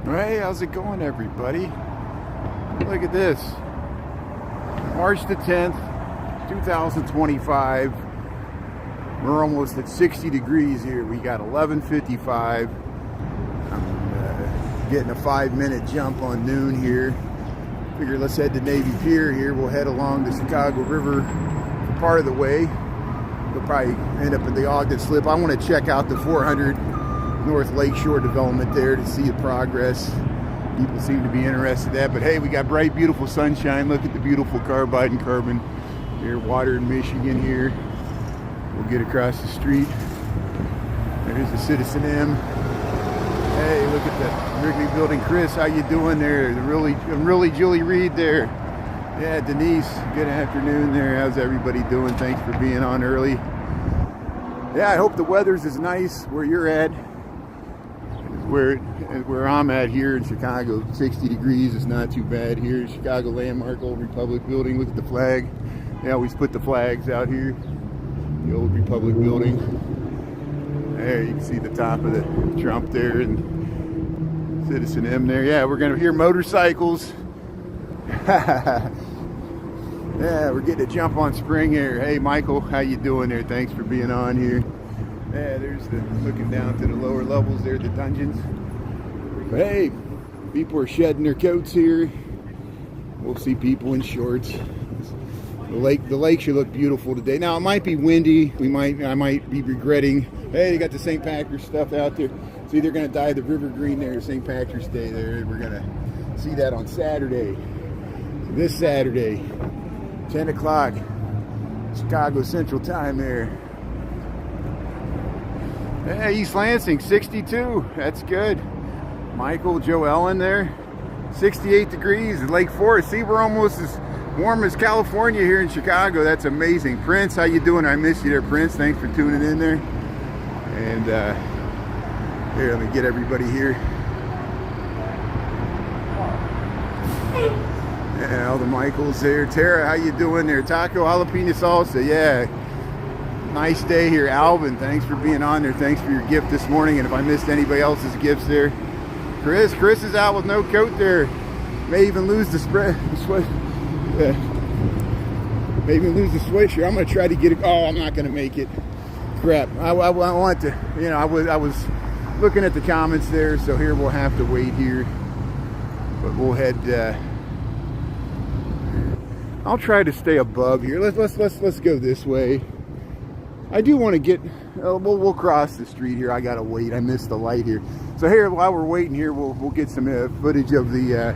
Hey, how's it going, everybody? Look at this. March the 10th, 2025. We're almost at 60 degrees here. We got 11:55. I'm getting a 5-minute jump on noon here. Figure let's head to Navy Pier here. We'll head along the Chicago River for part of the way. We'll probably end up at the Ogden slip. I want to check out the 400 North Lakeshore development there to see the progress. People seem to be interested in that. But hey, we got bright, beautiful sunshine. Look at the beautiful carbide and carbon here, water in Michigan here. We'll get across the street. There's the Citizen M. Hey, look at the Wrigley building. Chris, how you doing there? Really Julie Reed there. Yeah, Denise, good afternoon there. How's everybody doing? Thanks for being on early. Yeah, I hope the weather's as nice where you're at. Where I'm at here in Chicago, 60 degrees is not too bad here. Chicago Landmark, Old Republic building. Look at the flag. They always put the flags out here. The Old Republic building. There you can see the top of the Trump there and Citizen M there. Yeah, we're gonna hear motorcycles. Yeah, we're getting a jump on spring here. Hey Michael, how you doing there? Thanks for being on here. Yeah, there's the looking down to the lower levels there, the dungeons. But hey, people are shedding their coats here. We'll see people in shorts. The lake should look beautiful today. Now it might be windy. I might be regretting. Hey, they got the St. Patrick's stuff out there. See, they're gonna dye the river green there, St. Patrick's Day there. We're gonna see that on Saturday. So this Saturday, 10 o'clock, Chicago Central Time there. Hey, East Lansing, 62. That's good. Michael, Joe Ellen there. 68 degrees in Lake Forest. See, we're almost as warm as California here in Chicago. That's amazing. Prince, how you doing? I miss you there, Prince. Thanks for tuning in there. And here, let me get everybody here. Yeah, all the Michaels there. Tara, how you doing there? Taco jalapeno salsa. Yeah. Nice day here. Alvin, thanks for being on there. Thanks for your gift this morning. And if I missed anybody else's gifts there. Chris is out with no coat there. May even lose the may even lose the swisher. I'm going to try to get it. Oh, I'm not going to make it. Crap. I want to, you know, I was looking at the comments there. So here we'll have to wait here. But we'll head, I'll try to stay above here. Let's go this way. I do want to get, we'll cross the street here. I gotta wait. I missed the light here. So here, while we're waiting here, we'll get some footage of the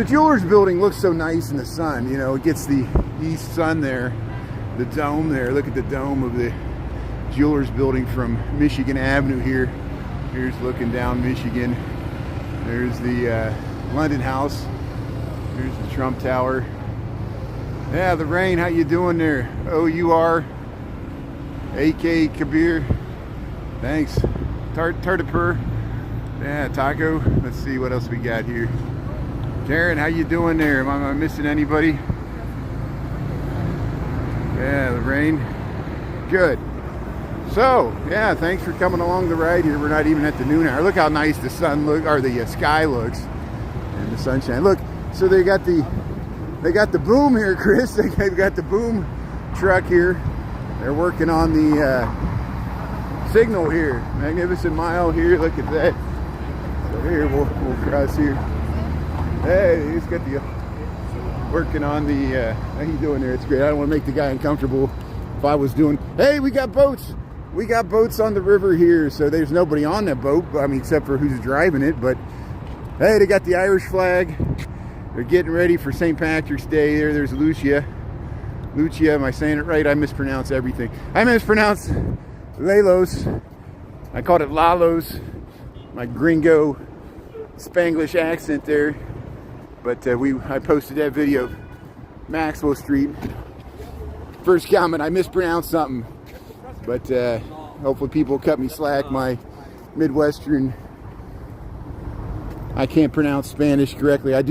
Jewelers building. Looks so nice in the sun. You know, it gets the east sun there, the dome there. Look at the dome of the Jewelers building from Michigan Avenue here. Here's looking down Michigan. There's the London House. Here's the Trump Tower. Yeah, the rain. How you doing there? OUR. AK Kabir, thanks. Tartapur, yeah, Taco. Let's see what else we got here. Karen, how you doing there? Am I missing anybody? Yeah, the rain. Good. So, yeah, thanks for coming along the ride here. We're not even at the noon hour. Look how nice the sun look, or the sky looks, and the sunshine. Look, so they got the boom here, Chris. They've got the boom truck here. They're working on the signal here. Magnificent Mile here. Look at that. So here we'll cross here. Hey, he's got the working on the. How you doing there? It's great. I don't want to make the guy uncomfortable. If I was doing. Hey, we got boats. We got boats on the river here. So there's nobody on that boat. I mean, except for who's driving it. But hey, they got the Irish flag. They're getting ready for St. Patrick's Day. There's Lucia, am I saying it right? I mispronounce everything. I mispronounce Lalos. I called it Lalos. My gringo Spanglish accent there. But I posted that video of Maxwell Street. First comment, I mispronounced something. But hopefully people cut me slack. My Midwestern, I can't pronounce Spanish correctly. I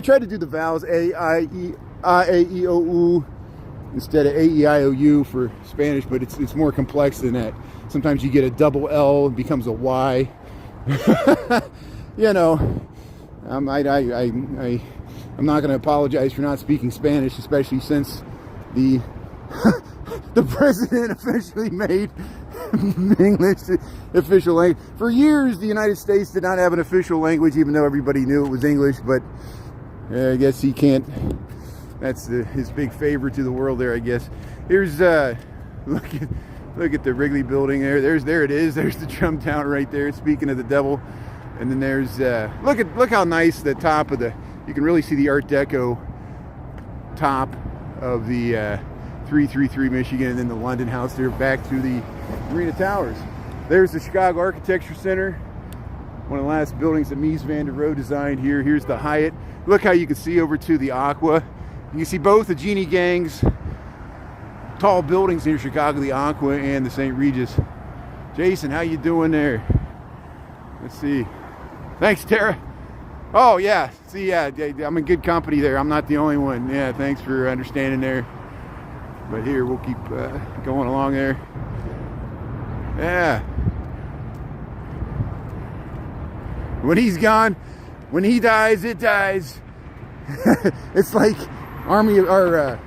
try to do the vowels A-I-E-I-A-E-O-U instead of A-E-I-O-U for Spanish, but it's more complex than that. Sometimes you get a double L, it becomes a Y. you know, I'm not going to apologize for not speaking Spanish, especially since the the president officially made English the official language. For years, the United States did not have an official language, even though everybody knew it was English. But I guess he can't. That's his big favor to the world there, I guess. Here's look at the Wrigley building there. There it is. There's the Trump Tower right there. Speaking of the devil, and then there's look how nice the top of the. You can really see the Art Deco top of the 333 Michigan, and then the London House there back through the Marina Towers. There's the Chicago Architecture Center, one of the last buildings that Mies van der Rohe designed here. Here's the Hyatt. Look how you can see over to the Aqua. You can see both the Genie Gang's tall buildings near Chicago, the Aqua and the St. Regis. Jason, how you doing there? Let's see. Thanks, Tara. Oh, yeah. See, yeah, I'm in good company there. I'm not the only one. Yeah, thanks for understanding there. But here, we'll keep going along there. Yeah. When he's gone, when he dies, it dies. It's like Army or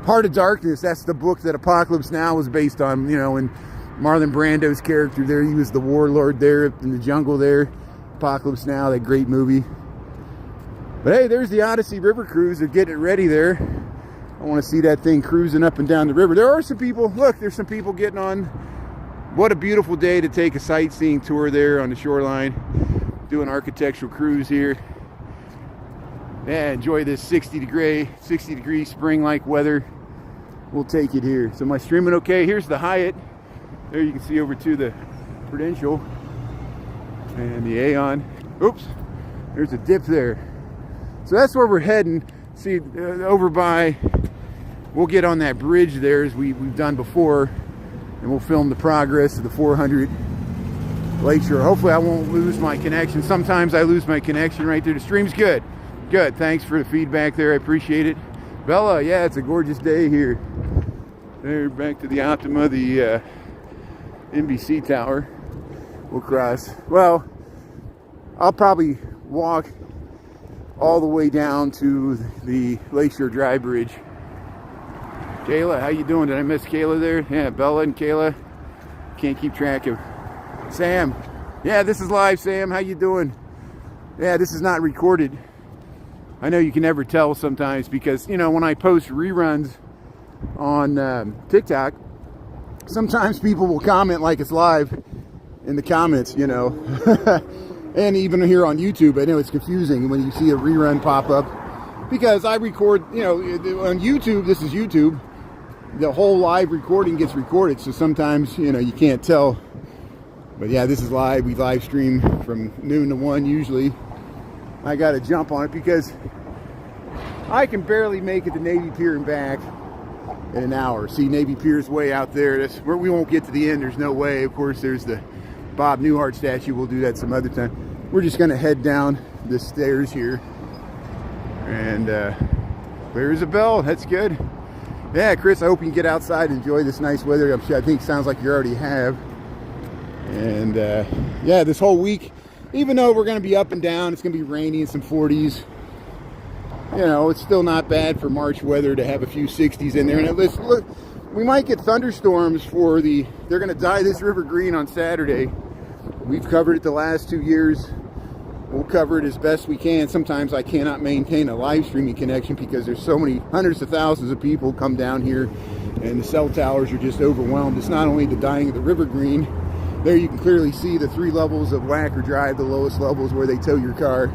Heart of Darkness. That's the book that Apocalypse Now was based on. You know, and Marlon Brando's character there, he was the warlord there in the jungle there. Apocalypse Now, that great movie. But hey, there's the Odyssey River Cruise. They're getting it ready there. I want to see that thing cruising up and down the river. There are some people, look, there's some people getting on. What a beautiful day to take a sightseeing tour there on the shoreline. Do an architectural cruise here. Yeah, enjoy this 60 degree spring-like weather. We'll take it here. So am I streaming okay? Here's the Hyatt. There you can see over to the Prudential and the Aon. Oops, there's a dip there. So that's where we're heading. See, over by, we'll get on that bridge there as we've done before, and we'll film the progress of the 400 Lakeshore. Hopefully I won't lose my connection. Sometimes I lose my connection right there. The stream's good. Good, thanks for the feedback there, I appreciate it. Bella, yeah, it's a gorgeous day here. There, back to the Optima, the NBC Tower. We'll cross. Well, I'll probably walk all the way down to the Lakeshore Drive Bridge. Kayla, how you doing? Did I miss Kayla there? Yeah, Bella and Kayla. Can't keep track of. Sam. Yeah, this is live, Sam. How you doing? Yeah, this is not recorded. I know you can never tell sometimes because, you know, when I post reruns on TikTok, sometimes people will comment like it's live in the comments, you know. And even here on YouTube, I know it's confusing when you see a rerun pop up because I record, you know, on YouTube, this is YouTube, the whole live recording gets recorded, so sometimes, you know, you can't tell. But yeah, this is live. We live stream from noon to 1 usually. I got to jump on it because I can barely make it to Navy Pier and back in an hour. See, Navy Pier's way out there. That's where we won't get to the end. There's no way. Of course, there's the Bob Newhart statue. We'll do that some other time. We're just going to head down the stairs here. And there's a bell. That's good. Yeah, Chris, I hope you can get outside and enjoy this nice weather. I'm sure, I think it sounds like you already have. And yeah, this whole week, even though we're going to be up and down, it's going to be rainy and some 40s. You know, it's still not bad for March weather to have a few 60s in there. And let's look, we might get thunderstorms for the, they're going to dye this river green on Saturday. We've covered it the last 2 years. We'll cover it as best we can. Sometimes I cannot maintain a live streaming connection because there's so many hundreds of thousands of people come down here and the cell towers are just overwhelmed. It's not only the dyeing of the river green. There you can clearly see the 3 levels of Wacker Drive. The lowest level is where they tow your car.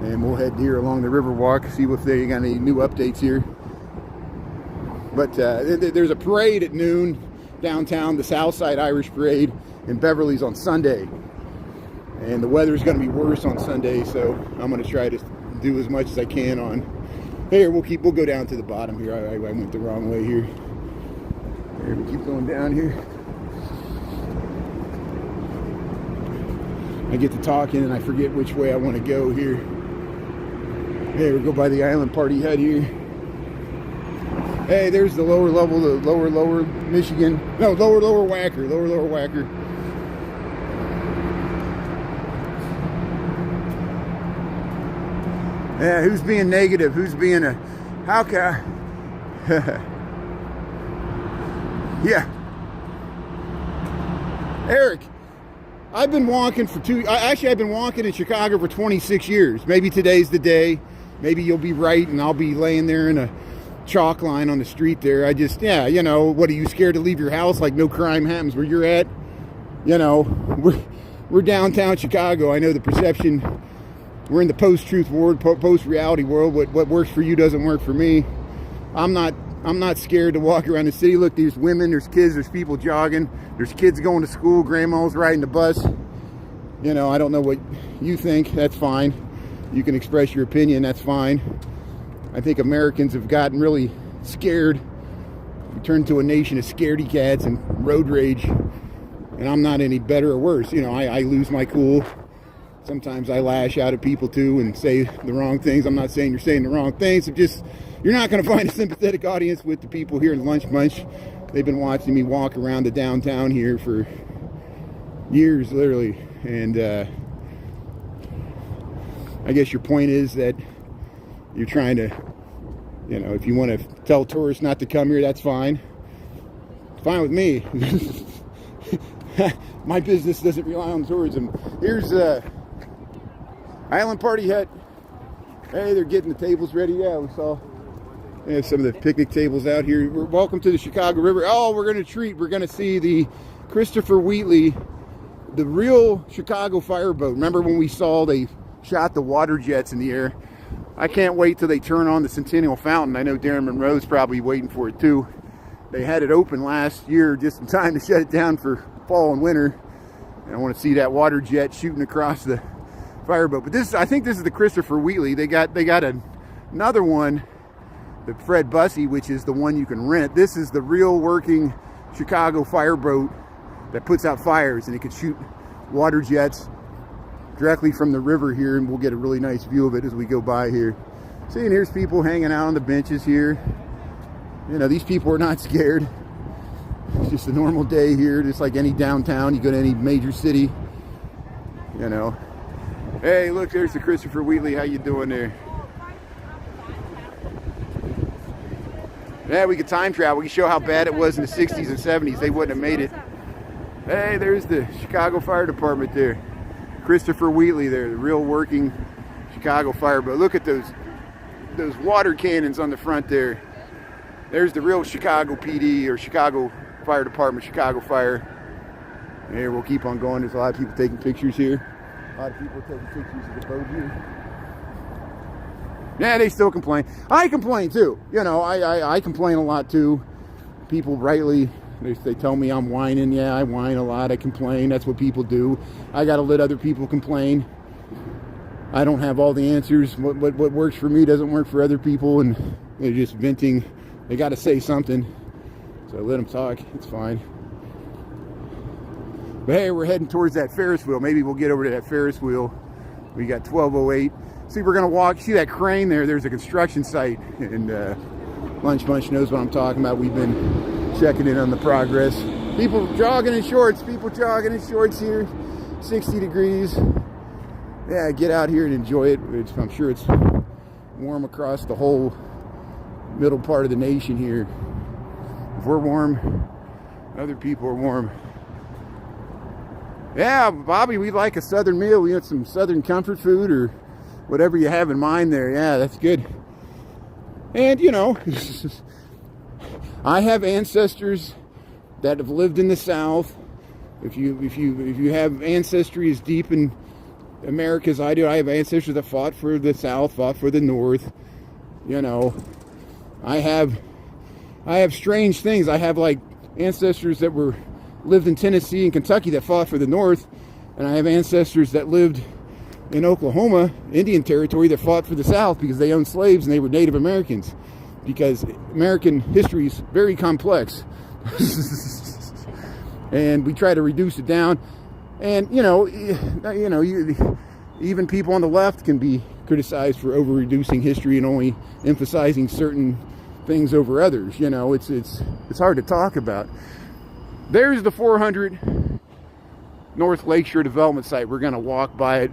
And we'll head here along the Riverwalk, see if they got any new updates here. But there's a parade at noon downtown, the Southside Irish Parade in Beverly's on Sunday. And the weather's going to be worse on Sunday, so I'm going to try to do as much as I can on. Here, we'll go down to the bottom here. I went the wrong way here. Here, we'll keep going down here. I get to talking and I forget which way I want to go here. Hey, we'll go by the Island Party Hut here. Hey, there's the lower level, the lower Michigan. No, lower Wacker, lower Wacker. Yeah, who's being negative? Who's being a... How can... Yeah. Eric, I've been walking for I've been walking in Chicago for 26 years. Maybe today's the day. Maybe you'll be right and I'll be laying there in a chalk line on the street there. Yeah, you know, what, are you scared to leave your house? Like no crime happens where you're at? You know, we're downtown Chicago. I know the perception, we're in the post-truth world, post-reality world. What works for you doesn't work for me. I'm not scared to walk around the city. Look, there's women, there's kids, there's people jogging, there's kids going to school, grandma's riding the bus. You know, I don't know what you think. That's fine. You can express your opinion. That's fine. I think Americans have gotten really scared. We turned to a nation of scaredy cats and road rage. And I'm not any better or worse. You know, I lose my cool. Sometimes I lash out at people too and say the wrong things. I'm not saying you're saying the wrong things. You're not going to find a sympathetic audience with the people here in Lunch Bunch. They've been watching me walk around the downtown here for years, literally. And I guess your point is that you're trying to, you know, if you want to tell tourists not to come here, that's fine. It's fine with me. My business doesn't rely on tourism. Here's Island Party Hut. Hey, they're getting the tables ready. Yeah, we saw some of the picnic tables out here. Welcome to the Chicago River. Oh, we're going to treat. We're going to see the Christopher Wheatley, the real Chicago fireboat. Remember when we saw they shot the water jets in the air? I can't wait till they turn on the Centennial Fountain. I know Darren Monroe's probably waiting for it too. They had it open last year just in time to shut it down for fall and winter. And I want to see that water jet shooting across the fireboat. But I think this is the Christopher Wheatley. They got another one, the Fred Bussey, which is the one you can rent. This is the real working Chicago fireboat that puts out fires, and it could shoot water jets directly from the river here, and we'll get a really nice view of it as we go by here. See, and here's people hanging out on the benches here. You know, these people are not scared. It's just a normal day here, just like any downtown. You go to any major city, you know. Hey, look, there's the Christopher Wheatley. How you doing there? Yeah, we could time travel. We can show how bad it was in the 60s and 70s. They wouldn't have made it. Hey, there's the Chicago Fire Department there. Christopher Wheatley there, the real working Chicago fireboat. Look at those water cannons on the front there. There's the real Chicago PD, or Chicago Fire Department, Chicago Fire. And here, we'll keep on going. There's a lot of people taking pictures here. A lot of people taking pictures of the boat here. Yeah, they still complain. I complain too. You know, I complain a lot too. People rightly, they tell me I'm whining. Yeah, I whine a lot. I complain. That's what people do. I got to let other people complain. I don't have all the answers. What works for me doesn't work for other people, and they're just venting. They got to say something, so let them talk. It's fine. But hey, we're heading towards that Ferris wheel. Maybe we'll get over to that Ferris wheel. We got 1208. See, we're gonna walk. See that crane there? There's a construction site, and Lunch Bunch knows what I'm talking about. We've been checking in on the progress. People jogging in shorts. People jogging in shorts here. 60 degrees. Yeah, get out here and enjoy it. I'm sure it's warm across the whole middle part of the nation here. If we're warm, other people are warm. Yeah, Bobby, we like a southern meal. We have some southern comfort food or whatever you have in mind there. Yeah, that's good. And you know, I have ancestors that have lived in the South. If you have ancestry as deep in America as I do, I have ancestors that fought for the South, fought for the North. You know, I have strange things. I have like ancestors that lived in Tennessee and Kentucky that fought for the North, and I have ancestors that lived in Oklahoma, Indian Territory, that fought for the South because they owned slaves and they were Native Americans. Because American history is very complex, and we try to reduce it down. And even people on the left can be criticized for over reducing history and only emphasizing certain things over others. You know, it's hard to talk about. There's the 400 North Lakeshore Development Site. We're going to walk by it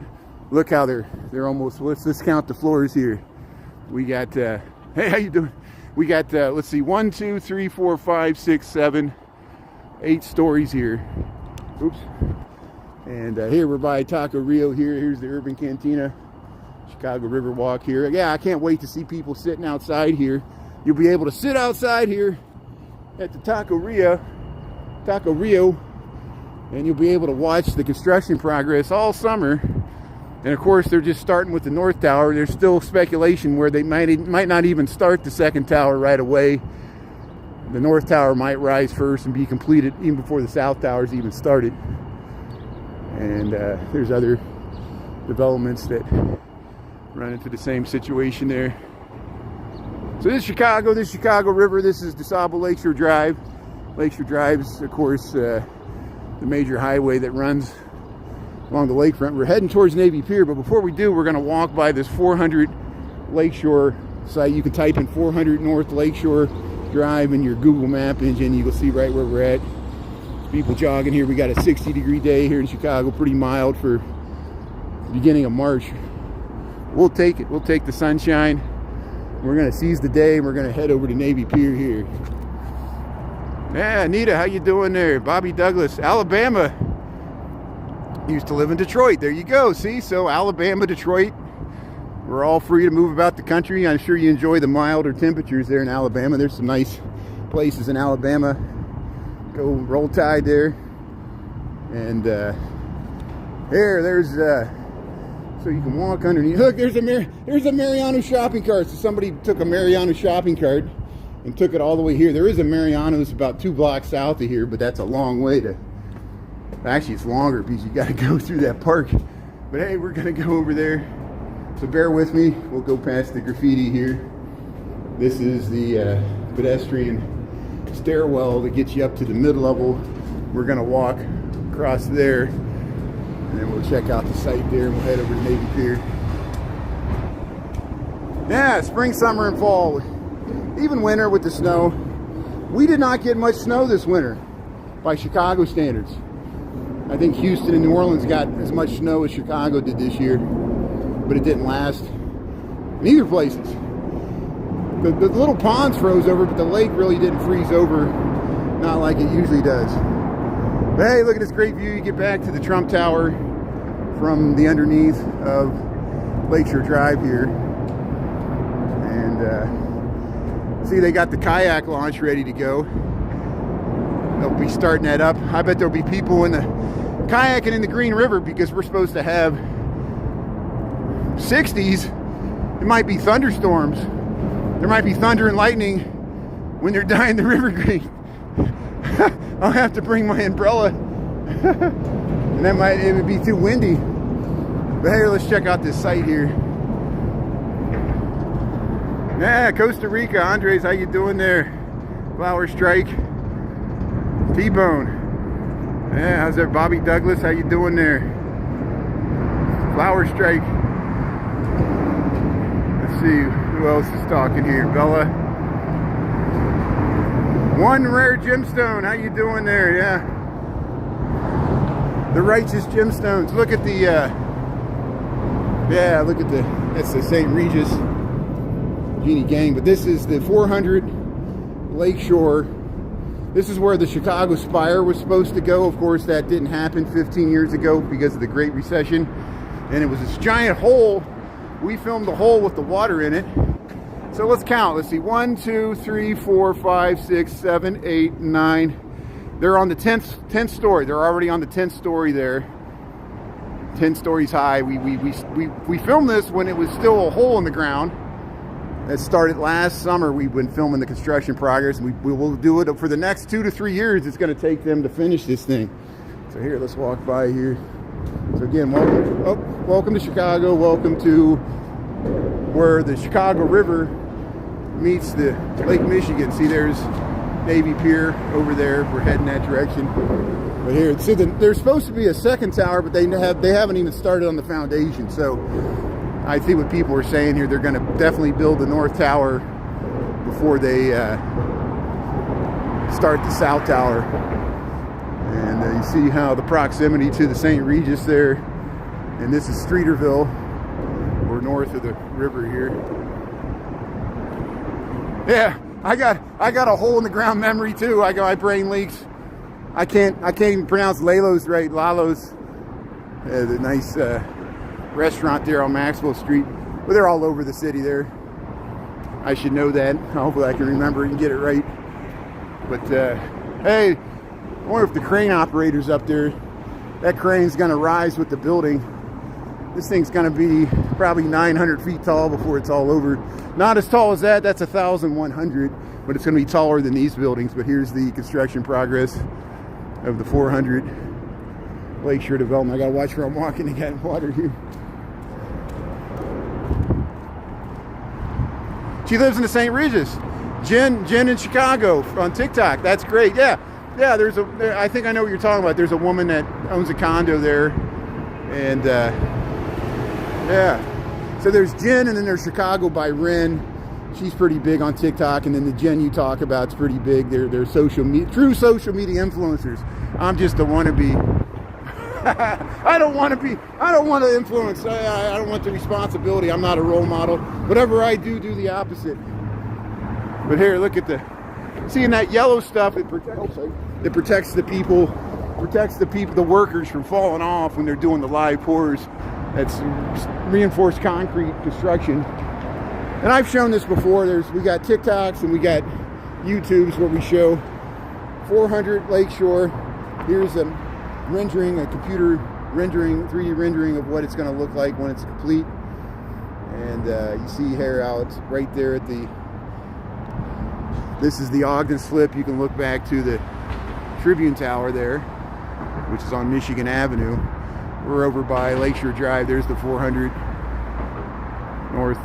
Look how they're almost, let's count the floors here. We got, hey, how you doing? We got, let's see, 1, 2, 3, 4, 5, 6, 7, 8 stories here. Oops. And here we're by Taco Rio here. Here's the Urban Cantina, Chicago Riverwalk here. Yeah, I can't wait to see people sitting outside here. You'll be able to sit outside here at the Taco Rio, and you'll be able to watch the construction progress all summer. And of course, they're just starting with the North Tower. There's still speculation where they might not even start the second tower right away. The North Tower might rise first and be completed even before the South Tower's even started. And there's other developments that run into the same situation there. So this is Chicago River. This is DeSable Lakeshore Drive. Lakeshore Drive is, of course, the major highway that runs along the lakefront. We're heading towards Navy Pier, but before we do, we're going to walk by this 400 Lakeshore site. You can type in 400 North Lakeshore Drive in your Google Map engine. You can see right where we're at. There's people jogging here. We got a 60-degree day here in Chicago, pretty mild for the beginning of March. We'll take it. We'll take the sunshine. We're going to seize the day, and we're going to head over to Navy Pier here. Yeah, Anita, how you doing there? Bobby Douglas, Alabama. Used to live in Detroit. There you go. See, so Alabama, Detroit, we're all free to move about the country. I'm sure you enjoy the milder temperatures there in Alabama. There's some nice places in Alabama. Go Roll Tide there. And there's so you can walk underneath. Look, there's a Mariano shopping cart. So somebody took a Mariano shopping cart and took it all the way here. There is a Mariano's about 2 blocks south of here, but that's a long way to. Actually, it's longer because you got to go through that park. But hey, we're going to go over there. So bear with me. We'll go past the graffiti here. This is the pedestrian stairwell that gets you up to the mid-level. We're going to walk across there, and then we'll check out the site there, and we'll head over to Navy Pier. Yeah, spring, summer, and fall. Even winter with the snow. We did not get much snow this winter by Chicago standards. I think Houston and New Orleans got as much snow as Chicago did this year, but it didn't last in either places. The little ponds froze over, but the lake really didn't freeze over, not like it usually does. But hey, look at this great view. You get back to the Trump Tower from the underneath of Lakeshore Drive here. And see, they got the kayak launch ready to go. They'll be starting that up. I bet there'll be people in the kayaking in the Green River because we're supposed to have 60s. It might be thunderstorms. There might be thunder and lightning when they're dyeing the river green. I'll have to bring my umbrella. And it would be too windy. But hey, let's check out this site here. Yeah, Costa Rica. Andres, how you doing there? Flower Strike. T-Bone. Yeah, how's there? Bobby Douglas, how you doing there? Flower Strike. Let's see, who else is talking here? Bella. One Rare Gemstone, how you doing there? Yeah. The Righteous Gemstones. Look at the, that's the St. Regis Genie Gang, but this is the 400 Lakeshore. This is where the Chicago Spire was supposed to go. Of course, that didn't happen 15 years ago because of the Great Recession. And it was this giant hole. We filmed the hole with the water in it. So let's count. Let's see. 1, 2, 3, 4, 5, 6, 7, 8, 9. They're on the 10th story. They're already on the 10th story there. 10 stories high. We filmed this when it was still a hole in the ground. That started last summer. We've been filming the construction progress. We will do it for the next 2 to 3 years. It's going to take them to finish this thing. So here, let's walk by here. So again, welcome to Chicago. Welcome to where the Chicago River meets the Lake Michigan. See, there's Navy Pier over there. We're heading that direction. But here, see, there's supposed to be a second tower, but they haven't even started on the foundation. So I see what people are saying here. They're going to definitely build the North Tower before they start the South Tower. And you see how the proximity to the St. Regis there. And this is Streeterville. We're north of the river here. Yeah, I got a hole in the ground memory too. My brain leaks. I can't even pronounce Lalo's right. Lalo's, the nice restaurant there on Maxwell Street. Well, they're all over the city there. I should know that. Hopefully I can remember it and get it right. But hey, I wonder if the crane operator's up there. That crane's gonna rise with the building. This thing's gonna be probably 900 feet tall before it's all over. Not as tall as that, that's 1,100, but it's gonna be taller than these buildings. But here's the construction progress of the 400 Lakeshore development. I gotta watch where I'm walking to get water here. She lives in the St. Regis. Jen in Chicago on TikTok. That's great. Yeah. I think I know what you're talking about. There's a woman that owns a condo there. And yeah. So there's Jen, and then there's Chicago by Ren. She's pretty big on TikTok. And then the Jen you talk about is pretty big. They're true social media influencers. I'm just a wannabe. I don't want to influence. I don't want the responsibility. I'm not a role model. Whatever I do the opposite. But here, look at seeing that yellow stuff. It protects the people, the workers from falling off when they're doing the live pours. That's reinforced concrete construction. And I've shown this before. We got TikToks and we got YouTubes where we show 400 Lakeshore. Here's a computer rendering, 3D rendering of what it's going to look like when it's complete. And you see here how it's right there at this is the Ogden slip. You can look back to the Tribune Tower there, which is on Michigan Avenue. We're over by Lakeshore Drive. There's the 400 North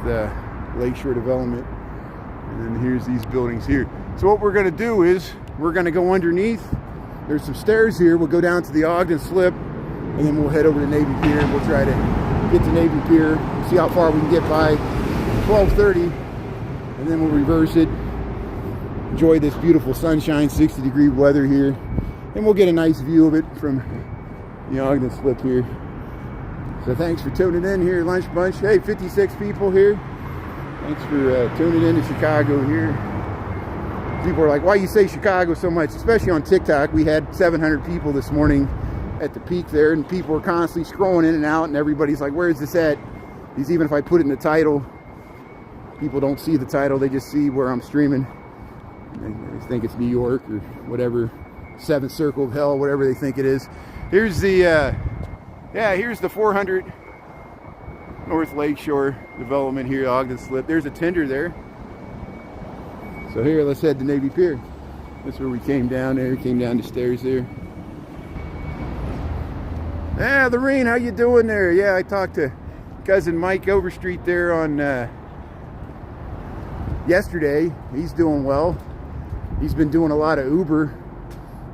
Lakeshore development. And then here's these buildings here. So what we're going to do is we're going to go underneath. There's some stairs here. We'll go down to the Ogden slip, and then we'll head over to Navy Pier. We'll try to get to Navy Pier, see how far we can get by 12:30, and then we'll reverse it. Enjoy this beautiful sunshine, 60-degree weather here, and we'll get a nice view of it from the Ogden slip here. So thanks for tuning in here, Lunch Bunch. Hey, 56 people here. Thanks for tuning in to Chicago here. People are like, why you say Chicago so much? Especially on TikTok. We had 700 people this morning at the peak there, and people are constantly scrolling in and out, and everybody's like, where is this at? Because even if I put it in the title, people don't see the title. They just see where I'm streaming. They think it's New York or whatever, seventh circle of hell, whatever they think it is. Here's the here's the 400 North Lakeshore development here, Ogden Slip. There's a tender there. So here, let's head to Navy Pier. That's where we came down there. Came down the stairs there. Yeah, Lorene, how you doing there? Yeah, I talked to cousin Mike Overstreet there on yesterday. He's doing well. He's been doing a lot of Uber,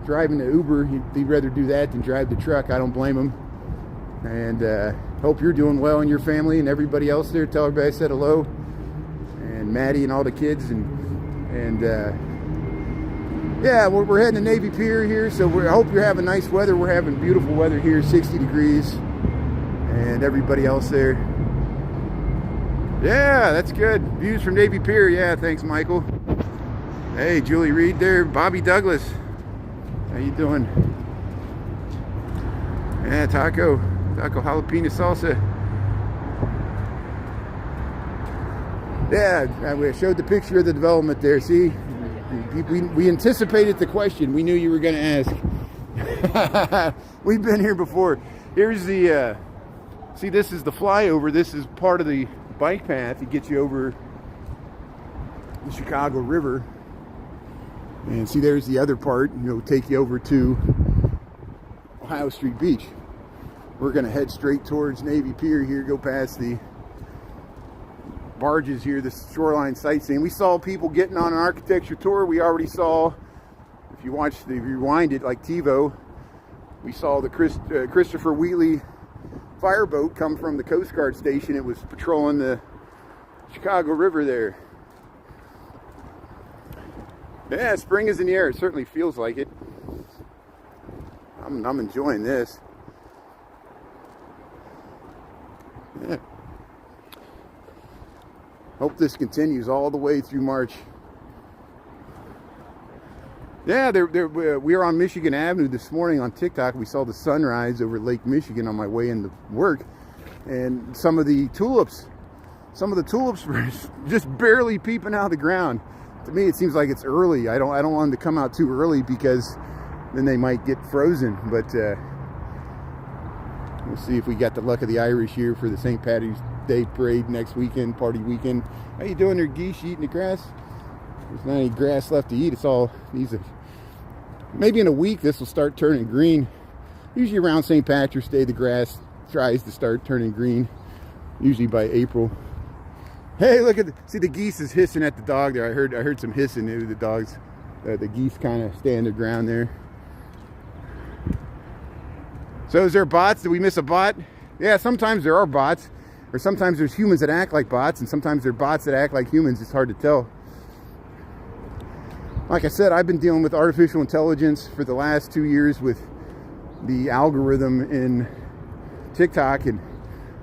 driving the Uber. He'd rather do that than drive the truck. I don't blame him. And hope you're doing well and your family and everybody else there. Tell everybody I said hello. And Maddie and all the kids. And yeah, we're heading to Navy Pier here. So I hope you're having nice weather. We're having beautiful weather here, 60 degrees. And everybody else there. Yeah, that's good. Views from Navy Pier. Yeah, thanks, Michael. Hey, Julie Reed there. Bobby Douglas. How you doing? Yeah, taco jalapeno salsa. Yeah, we showed the picture of the development there. See, we anticipated the question. We knew you were going to ask. We've been here before. Here's the, see, this is the flyover. This is part of the bike path to get you over the Chicago River. And see, there's the other part, take you over to Ohio Street Beach. We're going to head straight towards Navy Pier here, go past the barges here, the shoreline sightseeing. We saw people getting on an architecture tour. We already saw, if you rewind it like TiVo, we saw the Christopher Wheatley Fireboat come from the Coast Guard station. It was patrolling the Chicago River there. Yeah, spring is in the air. It certainly feels like it. I'm enjoying this. Yeah. Hope this continues all the way through March. Yeah, we were on Michigan Avenue this morning on TikTok. We saw the sunrise over Lake Michigan on my way into work, and some of the tulips were just barely peeping out of the ground. To me, it seems like it's early. I don't want them to come out too early because then they might get frozen. But we'll see if we got the luck of the Irish here for the St. Patrick's Day parade next weekend, party weekend. How you doing there, geese? You eating the grass? There's not any grass left to eat. It's all these. Maybe in a week this will start turning green. Usually around St. Patrick's Day the grass tries to start turning green. Usually by April. Hey, look at see the geese is hissing at the dog there. I heard some hissing. Maybe the dogs, the geese kind of stand their ground there. So is there bots? Did we miss a bot? Yeah, sometimes there are bots, or sometimes there's humans that act like bots, and sometimes there are bots that act like humans. It's hard to tell. Like I said, I've been dealing with artificial intelligence for the last 2 years with the algorithm in TikTok, and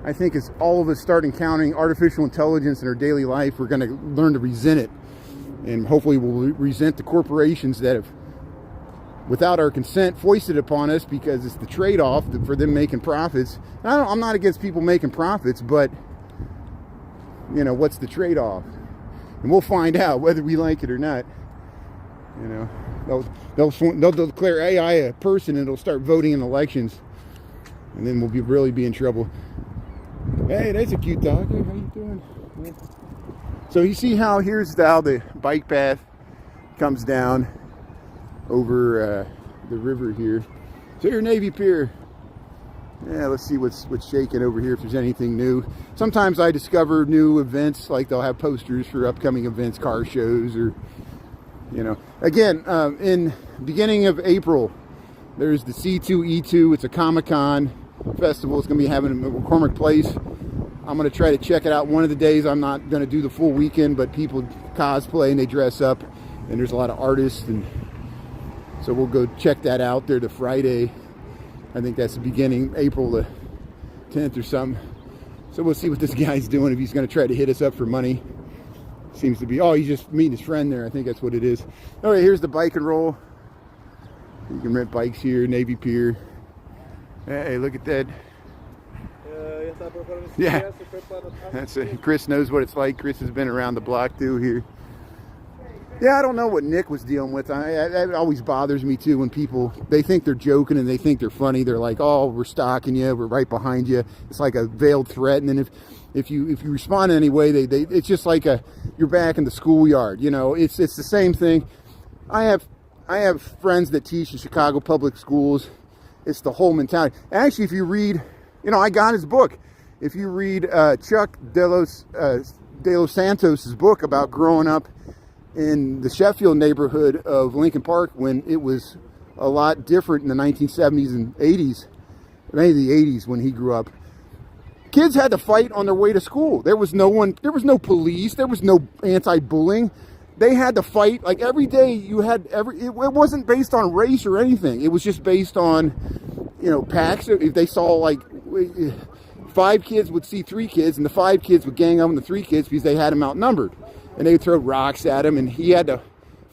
I think as all of us start encountering artificial intelligence in our daily life, we're going to learn to resent it, and hopefully we'll resent the corporations that have, without our consent, foisted upon us because it's the trade-off for them making profits. And I'm not against people making profits, but you know, what's the trade-off? And we'll find out whether we like it or not. You know, they'll declare AI a person and it'll start voting in elections, and then we'll really be in trouble. Hey, that's a cute dog. Hey, how you doing? Yeah. So you see how here's how the bike path comes down over the river here. So your Navy Pier. Yeah, let's see what's shaking over here, if there's anything new. Sometimes I discover new events, like they'll have posters for upcoming events, car shows, or you know. Again, in beginning of April, there's the C2E2. It's a Comic-Con festival. It's going to be having at McCormick Place. I'm going to try to check it out one of the days. I'm not going to do the full weekend, but people cosplay and they dress up, and there's a lot of artists, and so we'll go check that out there the Friday. I think that's the beginning, April the 10th or something. So we'll see what this guy's doing, if he's going to try to hit us up for money. Seems to be, oh, he's just meeting his friend there. I think that's what it is. All right, here's the bike and roll. You can rent bikes here, Navy Pier. Hey, look at that. Yeah, that's it. Chris knows what it's like. Chris has been around the block too here. Yeah, I don't know what Nick was dealing with. It always bothers me too when people, they think they're joking and they think they're funny. They're like, oh, we're stalking you, we're right behind you. It's like a veiled threat. And then if you respond in any way, it's just like you're back in the schoolyard. You know, it's the same thing. I have friends that teach in Chicago public schools. It's the whole mentality. Actually, if you read, you know, I got his book. If you read Chuck De Los Santos' book about growing up in the Sheffield neighborhood of Lincoln Park when it was a lot different in the 1970s and 80s, maybe the 80s when he grew up. Kids had to fight on their way to school. There was no police, there was no anti-bullying. They had to fight like every day. It wasn't based on race or anything. It was just based on, you know, packs. If they saw like 5 kids would see 3 kids, and the 5 kids would gang up on the 3 kids because they had them outnumbered. And they would throw rocks at him, and he had to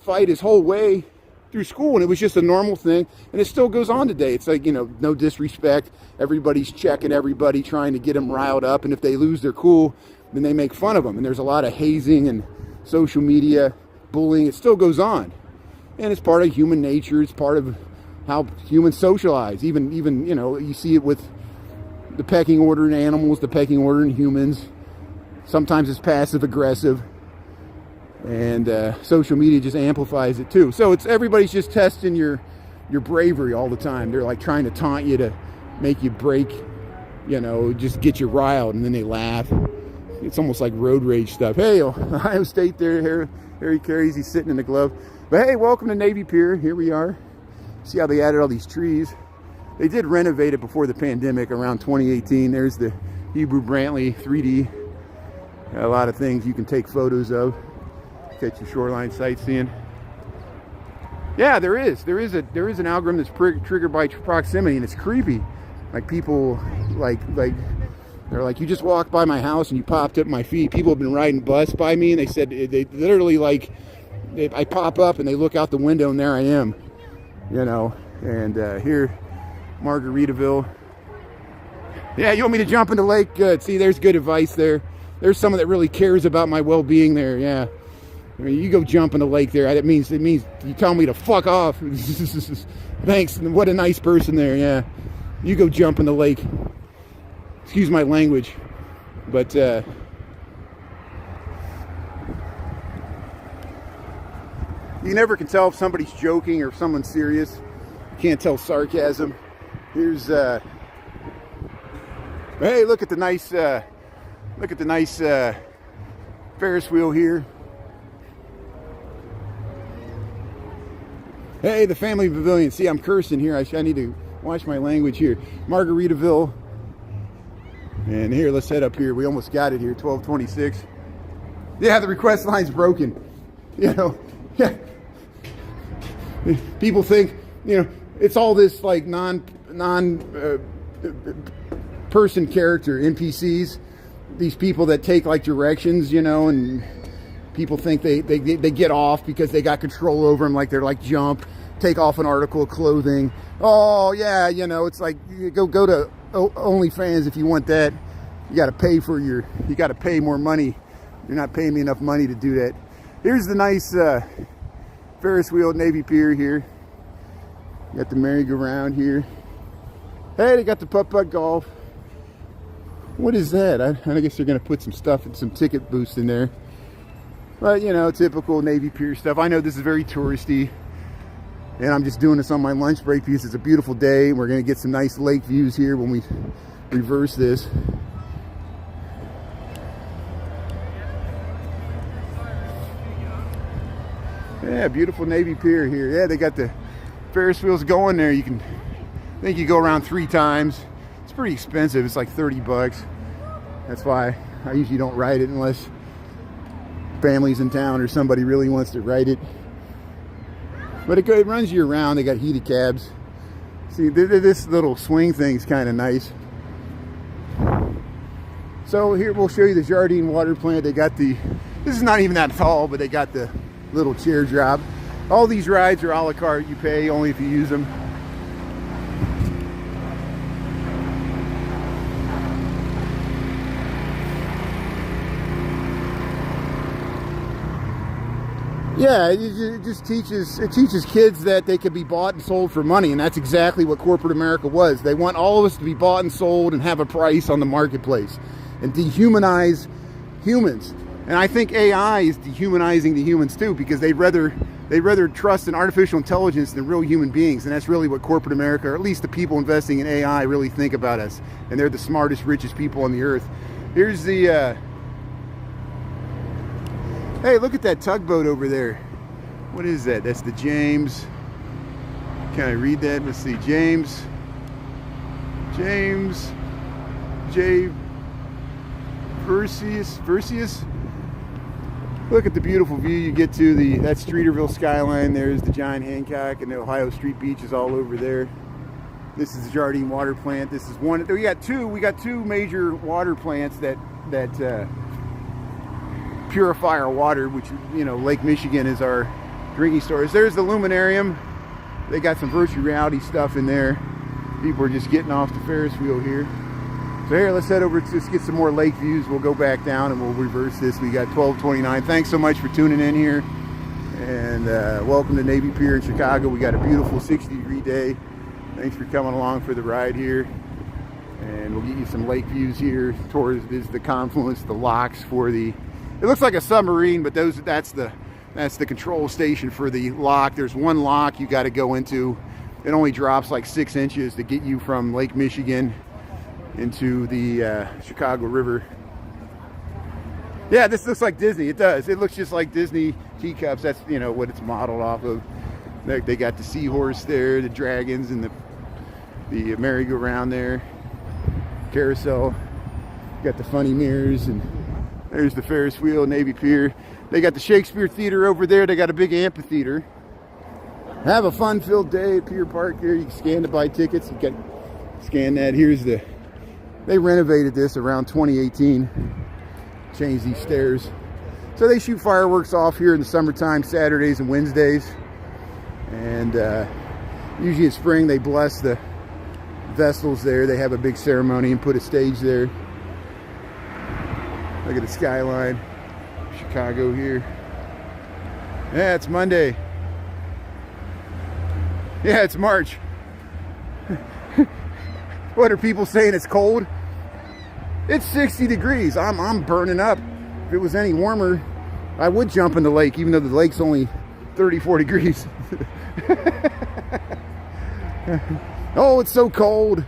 fight his whole way through school, and it was just a normal thing, and it still goes on today. It's like, you know, no disrespect. Everybody's checking everybody, trying to get them riled up, and if they lose their cool, then they make fun of them. And there's a lot of hazing and social media bullying. It still goes on, and it's part of human nature. It's part of how humans socialize. Even you know, you see it with the pecking order in animals, the pecking order in humans. Sometimes it's passive aggressive. And social media just amplifies it too. So everybody's just testing your bravery all the time. They're like trying to taunt you to make you break, you know, just get you riled, and then they laugh. It's almost like road rage stuff. Hey, Ohio State there, Harry Carey's, he's sitting in the glove. But hey, welcome to Navy Pier. Here we are. See how they added all these trees. They did renovate it before the pandemic around 2018. There's the Hebrew Brantley 3D. A lot of things you can take photos of. Catch your shoreline sightseeing. Yeah, there is an algorithm that's triggered by proximity, and it's creepy. Like people like They're like, you just walked by my house and you popped up my feet. People have been riding bus by me, and they said they literally like, I pop up and they look out the window and there I am, you know. And here, Margaritaville. Yeah, you want me to jump in the lake? Good. See, there's good advice there. There's someone that really cares about my well-being there. Yeah. I mean, you go jump in the lake there. It means you tell me to fuck off. Thanks. What a nice person there. Yeah. You go jump in the lake. Excuse my language. But you never can tell if somebody's joking or if someone's serious. You can't tell sarcasm. Here's hey, look at the nice Ferris wheel here. Hey, the family pavilion. See, I'm cursing here. I need to watch my language here. Margaritaville. And here, let's head up here. We almost got it here, 12:26. Yeah, the request line's broken. You know, yeah. People think, you know, it's all this like non person character, NPCs. These people that take like directions, you know, and people think they get off because they got control over them, like they're like jump, take off an article of clothing. Oh yeah, you know, it's like you go to OnlyFans if you want that. You got to pay you got to pay more money. You're not paying me enough money to do that. Here's the nice Ferris wheel at Navy Pier here. Got the merry-go-round here. Hey, they got the putt-putt golf. What is that? I guess they're going to put some stuff and some ticket boost in there. But, you know, typical Navy Pier stuff. I know this is very touristy. And I'm just doing this on my lunch break because it's a beautiful day. We're going to get some nice lake views here when we reverse this. Yeah, beautiful Navy Pier here. Yeah, they got the Ferris wheels going there. I think you go around 3 times. It's pretty expensive. It's like 30 bucks. That's why I usually don't ride it unless family's in town or somebody really wants to ride it. But it runs you around. They got heated cabs. See, this little swing thing's kind of nice. So here we'll show you the Jardine water plant. They got this is not even that tall, but they got the little chair drop. All these rides are a la carte. You pay only if you use them. Yeah, it just teaches kids that they can be bought and sold for money, and that's exactly what corporate America was. They want all of us to be bought and sold and have a price on the marketplace and dehumanize humans. And I think AI is dehumanizing the humans too, because they'd rather trust an artificial intelligence than real human beings, and that's really what corporate America, or at least the people investing in AI, really think about us. And they're the smartest, richest people on the earth. Here's the hey, look at that tugboat over there. What is that? That's the James. Can I read that? Let's see. James J. Versius. Look at the beautiful view you get to that's Streeterville skyline. There's the John Hancock and the Ohio Street Beach is all over there. This is the Jardine water plant. This is one. We got two major water plants that purify our water, which, you know, Lake Michigan is our drinking source. There's the Luminarium. They got some virtual reality stuff in there. People are just getting off the Ferris wheel here. So here, let's head over to get some more lake views. We'll go back down and we'll reverse this. We got 12:29. Thanks so much for tuning in here. And welcome to Navy Pier in Chicago. We got a beautiful 60-degree day. Thanks for coming along for the ride here. And we'll get you some lake views here towards the confluence, the locks for the... It looks like a submarine, but that's the control station for the lock. There's one lock you got to go into. It only drops like 6 inches to get you from Lake Michigan into the Chicago River. Yeah, this looks like Disney. It does. It looks just like Disney teacups. That's, you know, what it's modeled off of. They got the seahorse there, the dragons, and the merry-go-round there. Carousel. Got the funny mirrors, and there's the Ferris wheel, Navy Pier. They got the Shakespeare Theater over there. They got a big amphitheater. Have a fun-filled day at Pier Park here. You can scan to buy tickets. You can scan that. Here's the They renovated this around 2018, changed these stairs. So they shoot fireworks off here in the summertime, Saturdays and Wednesdays. And usually in spring they bless the vessels there. They have a big ceremony and put a stage there. Look at the skyline, Chicago here. Yeah, it's Monday. Yeah, it's March. What are people saying? It's cold? It's 60 degrees. I'm burning up. If it was any warmer, I would jump in the lake, even though the lake's only 34 degrees. Oh, it's so cold.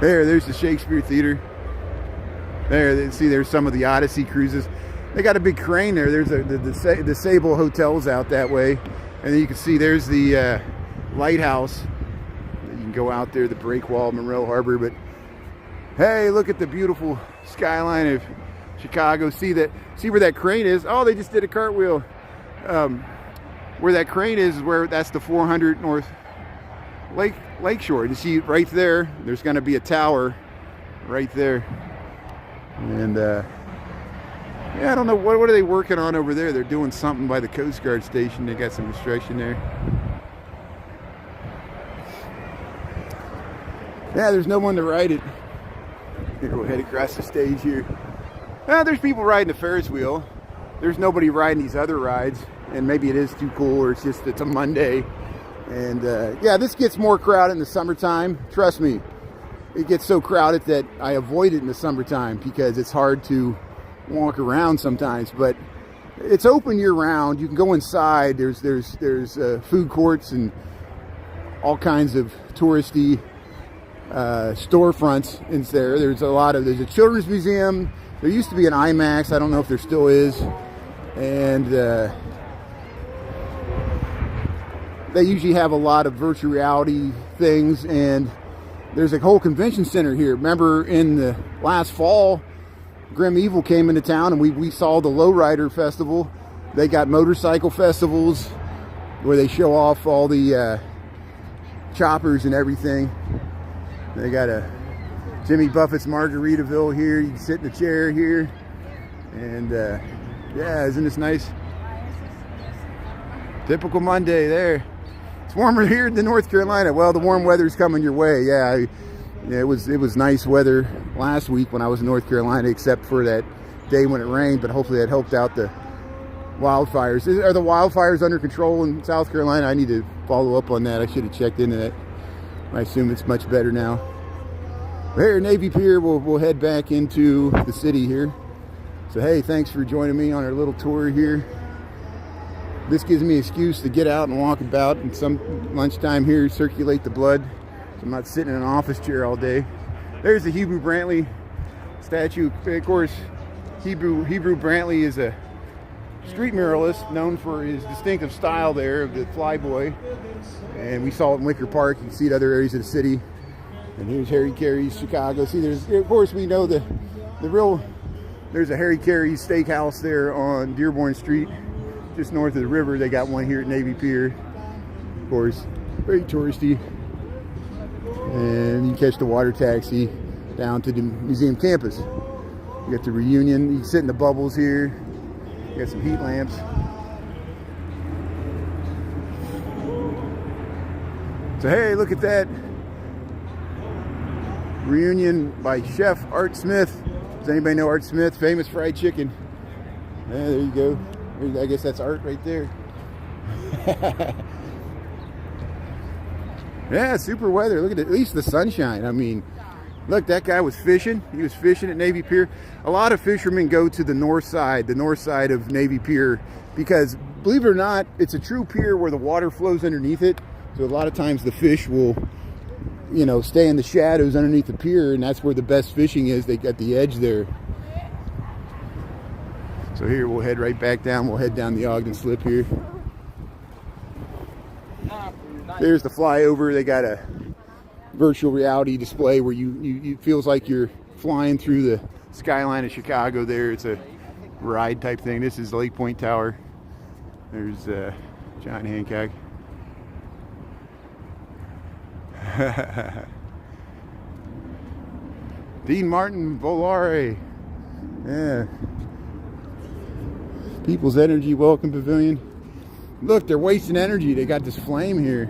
There's the Shakespeare Theater. See, there's some of the Odyssey cruises. They got a big crane there. There's the Sable Hotels out that way. And then you can see there's the lighthouse. You can go out there, the breakwall, Monroe Harbor. But hey, look at the beautiful skyline of Chicago. See where that crane is? Oh, they just did a cartwheel. Where that crane is where that's the 400 North Lakeshore. You see right there, there's going to be a tower right there. And yeah, I don't know, what are they working on over there? They're doing something by the Coast Guard station. They got some construction there. Yeah, there's no one to ride it. Here, we'll head across the stage here. There's people riding the Ferris wheel. There's nobody riding these other rides. And maybe it is too cool, or it's a Monday. And yeah, this gets more crowded in the summertime. Trust me, it gets so crowded that I avoid it in the summertime because it's hard to walk around sometimes. But it's open year round. You can go inside. There's food courts and all kinds of touristy storefronts in there. There's a children's museum. There used to be an IMAX. I don't know if there still is. And they usually have a lot of virtual reality things, and there's a whole convention center here. Remember in the last fall, Grim Evil came into town, and we saw the Lowrider Festival. They got motorcycle festivals where they show off all the choppers and everything. They got a Jimmy Buffett's Margaritaville here. You can sit in a chair here, and yeah, isn't this nice? Typical Monday there. It's warmer here than North Carolina. Well, the warm weather's coming your way. Yeah, it was nice weather last week when I was in North Carolina, except for that day when it rained. But hopefully that helped out the wildfires. Are the wildfires under control in South Carolina? I need to follow up on that. I should have checked into that. I assume it's much better now. Here, Navy Pier. We'll head back into the city here. So hey, thanks for joining me on our little tour here. This gives me an excuse to get out and walk about, and some lunchtime here, circulate the blood. So I'm not sitting in an office chair all day. There's the Hebrew Brantley statue. Of course, Hebrew Brantley is a street muralist known for his distinctive style there of the flyboy. And we saw it in Wicker Park. You can see it in other areas of the city. And here's Harry Carey's Chicago. See, of course, we know there's a Harry Carey's steakhouse there on Dearborn Street, just north of the river. They got one here at Navy Pier. Of course, very touristy. And you can catch the water taxi down to the museum campus. You got the Reunion. You can sit in the bubbles here. You got some heat lamps. So hey, look at that. Reunion by Chef Art Smith. Does anybody know Art Smith? Famous fried chicken. Yeah, there you go. I guess that's Art right there. Yeah, super weather. Look at least the sunshine. I mean, look, that guy was fishing. He was fishing at Navy Pier. A lot of fishermen go to the north side of Navy Pier, because believe it or not, it's a true pier where the water flows underneath it. So a lot of times the fish will, stay in the shadows underneath the pier, and that's where the best fishing is. They got the edge there. So here we'll head right back down. We'll head down the Ogden Slip here. There's the flyover. They got a virtual reality display where you feels like you're flying through the skyline of Chicago there. It's a ride type thing. This is Lake Point Tower. There's John Hancock. Dean Martin Volare. Yeah. People's Energy Welcome Pavilion. Look, they're wasting energy. They got this flame here.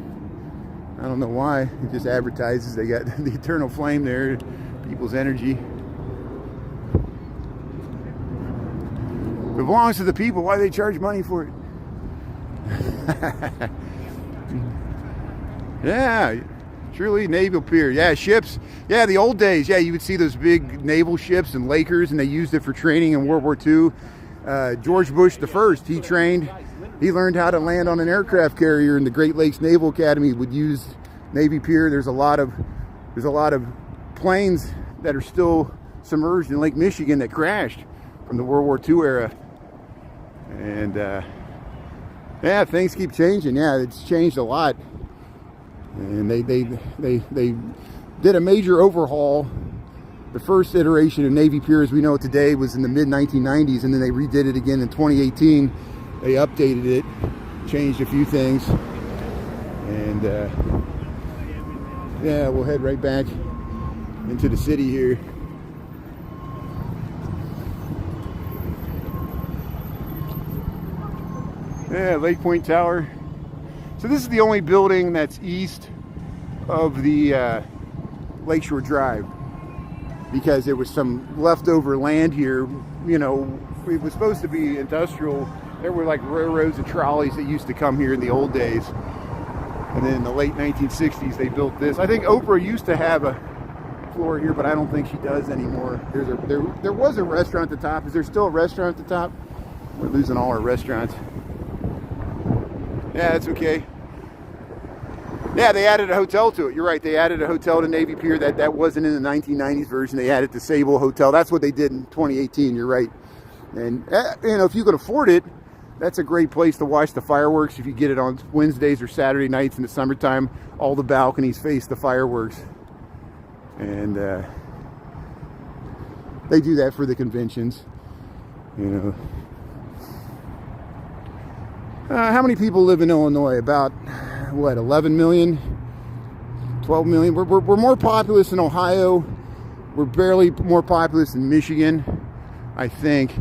I don't know why. It just advertises they got the eternal flame there. People's Energy. It belongs to the people. Why do they charge money for it? Yeah, truly naval pier. Yeah, ships. Yeah, the old days. Yeah, you would see those big naval ships and Lakers, and they used it for training in World War II. George Bush the First, he learned how to land on an aircraft carrier, and the Great Lakes Naval Academy would use Navy Pier. There's a lot of planes that are still submerged in Lake Michigan that crashed from the World War II era. And yeah, things keep changing. Yeah, it's changed a lot. And they did a major overhaul. The first iteration of Navy Pier as we know it today was in the mid-1990s, and then they redid it again in 2018. They updated it, changed a few things, and yeah, we'll head right back into the city here. Yeah, Lake Point Tower. So this is the only building that's east of the Lakeshore Drive, because there was some leftover land here. You know, it was supposed to be industrial. There were like railroads and trolleys that used to come here in the old days. And then in the late 1960s, they built this. I think Oprah used to have a floor here, but I don't think she does anymore. There was a restaurant at the top. Is there still a restaurant at the top? We're losing all our restaurants. Yeah, that's okay. Yeah, they added a hotel to it. You're right. They added a hotel to Navy Pier. That wasn't in the 1990s version. They added the Sable Hotel. That's what they did in 2018. You're right. And you know, if you could afford it, that's a great place to watch the fireworks. If you get it on Wednesdays or Saturday nights in the summertime, all the balconies face the fireworks. And they do that for the conventions. You know. How many people live in Illinois? About, what, 11 million? 12 million? We're more populous in Ohio. We're barely more populous in Michigan, I think.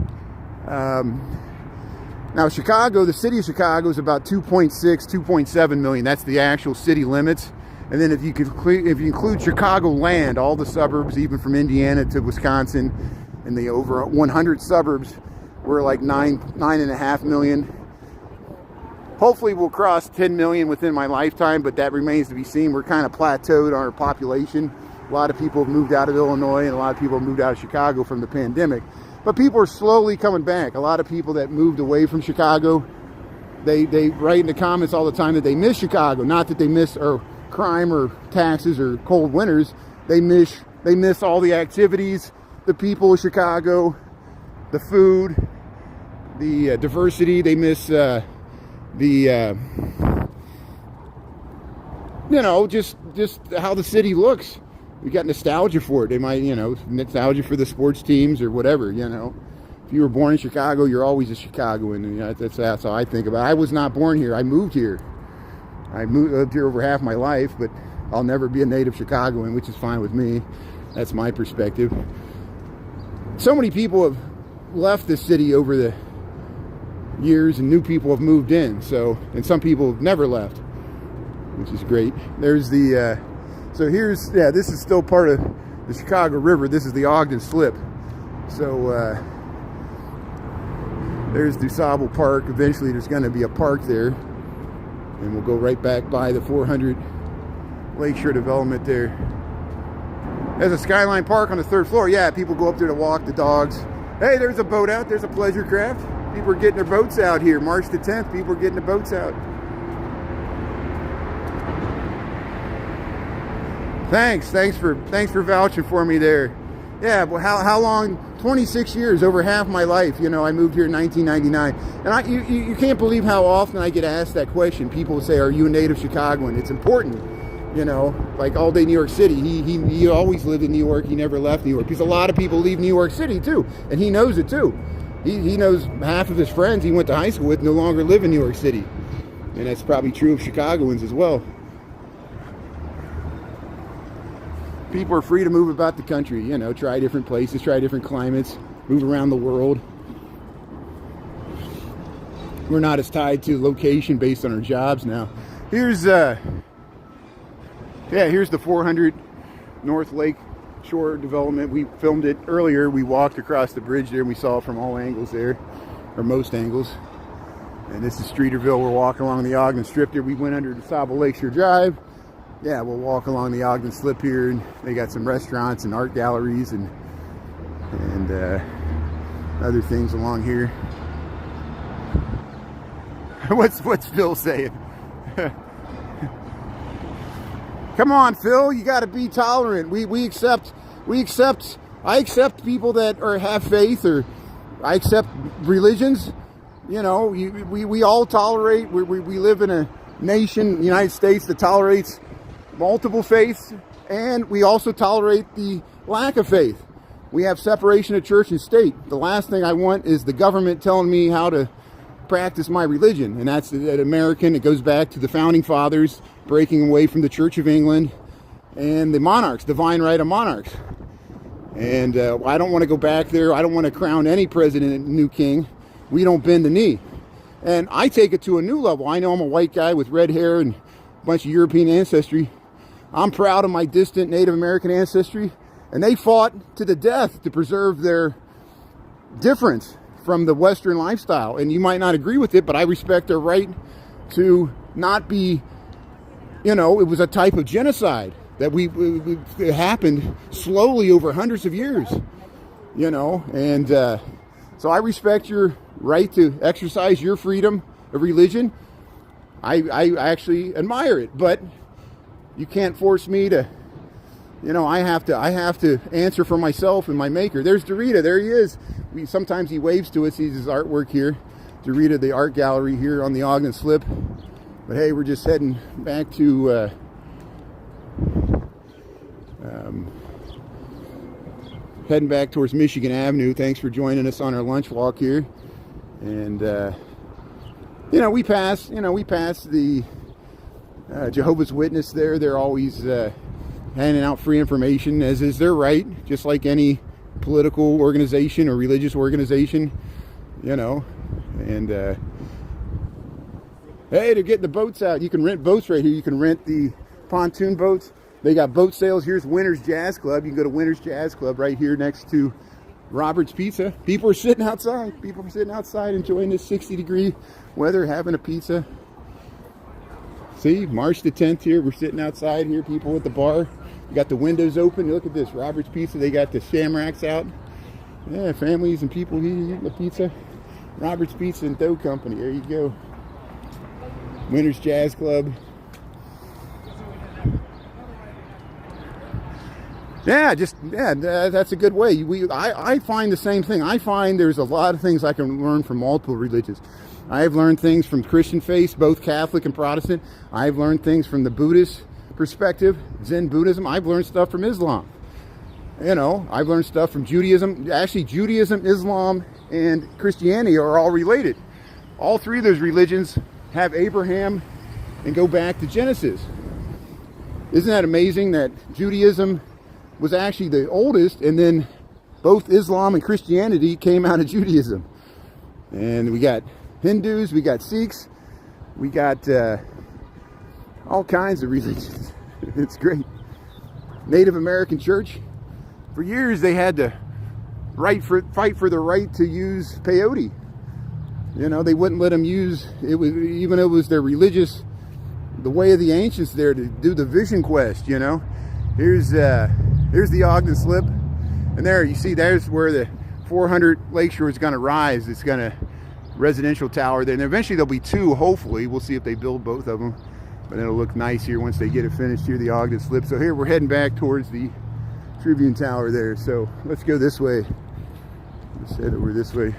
Now, Chicago, the city of Chicago is about 2.6, 2.7 million. That's the actual city limits. And then if you include Chicagoland, all the suburbs, even from Indiana to Wisconsin, and the over 100 suburbs, we're like 9.5 million. Hopefully we'll cross 10 million within my lifetime, but that remains to be seen. We're kind of plateaued on our population. A lot of people have moved out of Illinois, and a lot of people have moved out of Chicago from the pandemic. But people are slowly coming back. A lot of people that moved away from Chicago, they write in the comments all the time that they miss Chicago. Not that they miss crime or taxes or cold winters. They miss all the activities, the people of Chicago, the food, the diversity. They miss you know, just how the city looks. We got nostalgia for it. They might, you know, nostalgia for the sports teams or whatever, you know. If you were born in Chicago, you're always a Chicagoan. And, you know, that's how I think about it. I was not born here. I moved here. Lived here over half my life, but I'll never be a native Chicagoan, which is fine with me. That's my perspective. So many people have left this city over the years, and new people have moved in. So, and some people have never left, which is great. There's the so here's, yeah, this is still part of the Chicago River. This is the Ogden Slip. So there's DuSable Park. Eventually there's going to be a park there, and we'll go right back by the 400 Lakeshore development there. There's a Skyline Park on the 3rd floor. Yeah, people go up there to walk the dogs. Hey, there's a boat out. There's a pleasure craft. People are getting their boats out here. March the 10th, people are getting the boats out. Thanks for vouching for me there. Yeah, well, how long? 26 years, over half my life. You know, I moved here in 1999, and you can't believe how often I get asked that question. People say, "Are you a native Chicagoan?" It's important. You know, like All Day New York City. He always lived in New York. He never left New York, because a lot of people leave New York City too, and he knows it too. He knows half of his friends he went to high school with no longer live in New York City, and that's probably true of Chicagoans as well. people are free to move about the country, you know, try different places, try different climates, move around the world. We're not as tied to location based on our jobs now. Here's here's the 400 North Lake Shore development. We filmed it earlier. We walked across the bridge there and we saw it from all angles there, or most angles. And this is Streeterville. We're walking along the Ogden Strip here. We went under the Sable Lakeshore Drive. Yeah, we'll walk along the Ogden Slip here, and they got some restaurants and art galleries and other things along here. What's Phil saying? Come on, Phil, you got to be tolerant. I accept people that have faith, or I accept religions. You know, we all tolerate. We live in a nation, the United States, that tolerates multiple faiths, and we also tolerate the lack of faith. We have separation of church and state. The last thing I want is the government telling me how to practice my religion, and that's an American. It goes back to the founding fathers breaking away from the Church of England and the monarchs, divine right of monarchs. And I don't want to go back there. I don't want to crown any president new king. We don't bend the knee. And I take it to a new level. I know I'm a white guy with red hair and a bunch of European ancestry. I'm proud of my distant Native American ancestry, and they fought to the death to preserve their difference from the Western lifestyle. And you might not agree with it, but I respect their right to not be, you know, it was a type of genocide that it happened slowly over hundreds of years, you know. And so I respect your right to exercise your freedom of religion. I actually admire it, but you can't force me to, you know, I have to answer for myself and my maker. There's Dorita, there he is. Sometimes he waves to us, sees his artwork here. Dorita, the art gallery here on the Ogden Slip. But hey, we're just heading back to heading back towards Michigan Avenue. Thanks for joining us on our lunch walk here. And you know, we pass the Jehovah's Witness there. They're always handing out free information, as is their right, just like any political organization or religious organization, you know. And hey, they're getting the boats out. You can rent boats right here. You can rent the pontoon boats. They got boat sales. Here's Winter's Jazz Club. You can go to Winter's Jazz Club right here next to Robert's Pizza. People are sitting outside. People are sitting outside enjoying this 60-degree weather, having a pizza. See, March the 10th here. We're sitting outside here, people at the bar. You got the windows open. Look at this, Robert's Pizza. They got the shamrocks out. Yeah, families and people eating the pizza. Robert's Pizza and Dough Company. There you go. Winter's Jazz Club. Yeah, that's a good way. I find the same thing. I find there's a lot of things I can learn from multiple religions. I've learned things from Christian faiths, both Catholic and Protestant. I've learned things from the Buddhist perspective, Zen Buddhism. I've learned stuff from Islam. You know, I've learned stuff from Judaism. Actually, Judaism, Islam, and Christianity are all related. All three of those religions have Abraham and go back to Genesis. Isn't that amazing that Judaism was actually the oldest, and then both Islam and Christianity came out of Judaism? And we got Hindus, we got Sikhs, we got all kinds of religions. It's great. Native American Church, for years they had to fight for the right to use peyote. You know, they wouldn't let them use it, even though it was their religious, the way of the ancients there to do the vision quest. You know, here's the Ogden Slip, and there you see there's where the 400 Lakeshore is going to rise. It's going to residential tower there, and eventually there'll be two. Hopefully, we'll see if they build both of them, but it'll look nice here once they get it finished. Here, the Ogden Slip. So here we're heading back towards the Tribune Tower there. So let's go this way. Let's head over this way.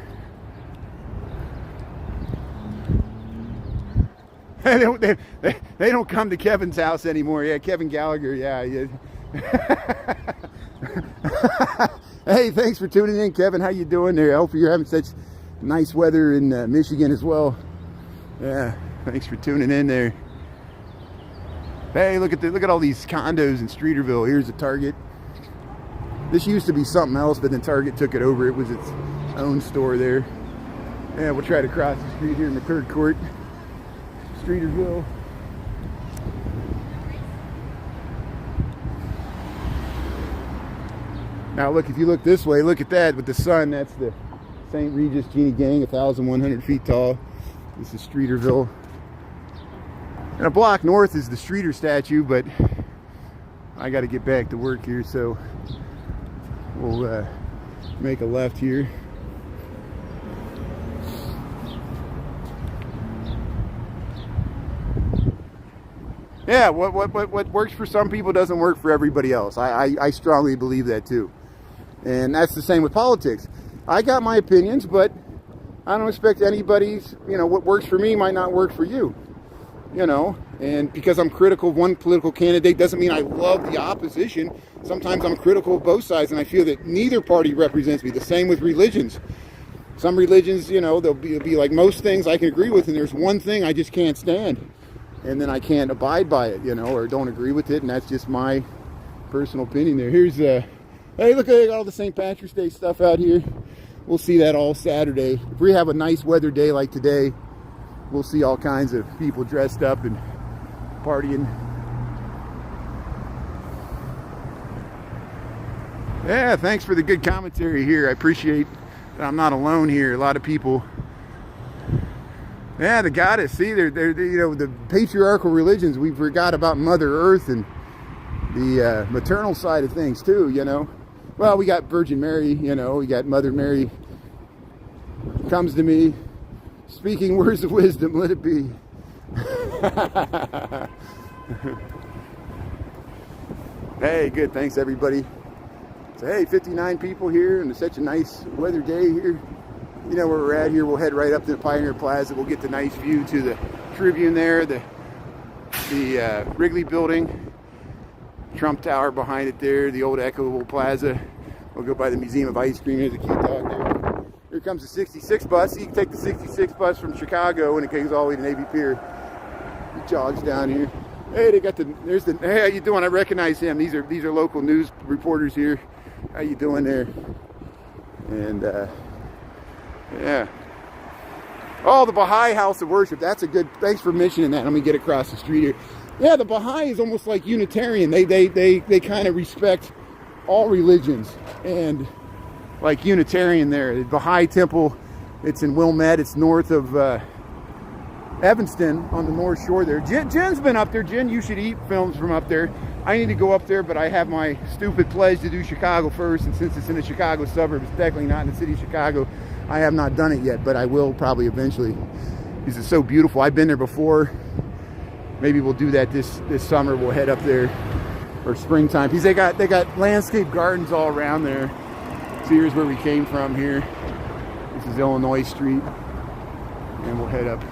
They don't come to Kevin's house anymore. Yeah, Kevin Gallagher. Yeah. Hey, thanks for tuning in, Kevin. How you doing there? I hope you're having such nice weather in Michigan as well. Yeah, thanks for tuning in there. Hey, look at all these condos in Streeterville. Here's a Target. This used to be something else, but then Target took it over. It was its own store there. Yeah, we'll try to cross the street here in McCurd Court, Streeterville. Now look, if you look this way, look at that with the sun. That's the St. Regis Genie Gang, 1,100 feet tall. This is Streeterville. And a block north is the Streeter statue, but I got to get back to work here, so we'll make a left here. Yeah, what works for some people doesn't work for everybody else. I strongly believe that too. And that's the same with politics. I got my opinions, but I don't expect anybody's, what works for me might not work for you. And because I'm critical of one political candidate doesn't mean I love the opposition. Sometimes I'm critical of both sides, and I feel that neither party represents me. The same with religions. Some religions, they'll be like most things I can agree with, and there's one thing I just can't stand. And then I can't abide by it, or don't agree with it, and that's just my personal opinion there. Here's, hey, look at all the St. Patrick's Day stuff out here. We'll see that all Saturday. If we have a nice weather day like today, we'll see all kinds of people dressed up and partying. Yeah, thanks for the good commentary here. I appreciate that I'm not alone here. A lot of people... Yeah, the goddess. See, they're the patriarchal religions. We forgot about Mother Earth and the maternal side of things too. Well, we got Virgin Mary. We got Mother Mary. Comes to me, speaking words of wisdom. Let it be. Hey, good. Thanks, everybody. So, hey, 59 people here, and it's such a nice weather day here. Where we're at here. We'll head right up to the Pioneer Plaza. We'll get the nice view to the Tribune there, the Wrigley Building, Trump Tower behind it there, the old Echo Plaza. We'll go by the Museum of Ice Cream. There's a cute dog there. Here comes the 66 bus. You can take the 66 bus from Chicago, and it goes all the way to Navy Pier. It jogs down here. Hey, they got hey, how you doing? I recognize him. These are local news reporters here. How you doing there? And yeah. Oh, the Baha'i House of Worship. That's a good... Thanks for mentioning that. Let me get across the street here. Yeah, the Baha'i is almost like Unitarian. They kind of respect all religions. And like Unitarian there. The Baha'i Temple, it's in Wilmette. It's north of Evanston on the North Shore there. Jen's been up there. Jen, You Should Eat films from up there. I need to go up there, but I have my stupid pledge to do Chicago first. And since it's in the Chicago suburb, it's technically not in the city of Chicago. I have not done it yet, but I will probably eventually. This is so beautiful. I've been there before. Maybe we'll do that this summer. We'll head up there or springtime. Because they got landscape gardens all around there. So here's where we came from here. This is Illinois Street. And we'll head up.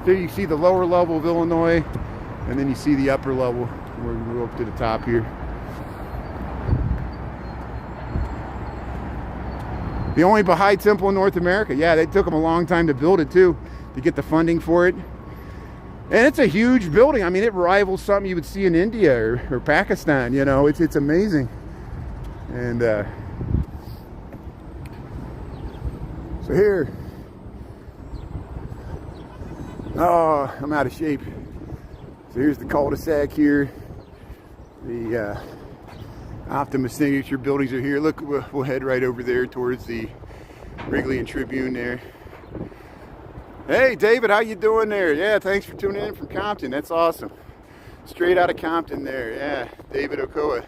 There you see the lower level of Illinois, and then you see the upper level. We're going to go up to the top here. The only Baha'i temple in North America. Yeah, they took them a long time to build it too, to get the funding for it. And it's a huge building. I mean, it rivals something you would see in India or Pakistan. It's amazing. And so here. Oh, I'm out of shape. So here's the cul-de-sac here. The Optimus Signature buildings are here. Look, we'll head right over there towards the Wrigley and Tribune there. Hey, David, how you doing there? Yeah, thanks for tuning in from Compton. That's awesome. Straight out of Compton there. Yeah, David Okoa.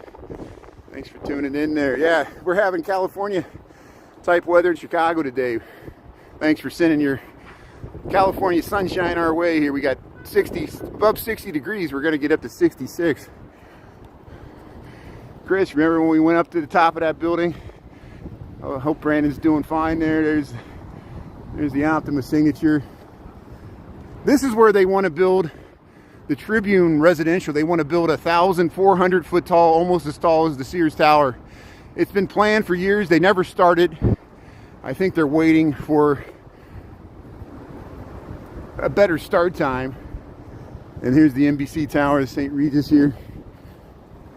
Thanks for tuning in there. Yeah, we're having California type weather in Chicago today. Thanks for sending your California sunshine our way here. We got above 60 degrees. We're going to get up to 66. Chris, remember when we went up to the top of that building? I hope Brandon's doing fine there. There's the Optimus Signature. This is where they want to build the Tribune residential. They want to build 1,400 foot tall, almost as tall as the Sears Tower. It's been planned for years. They never started. I think they're waiting for a better start time. And here's the NBC Tower of St. Regis here.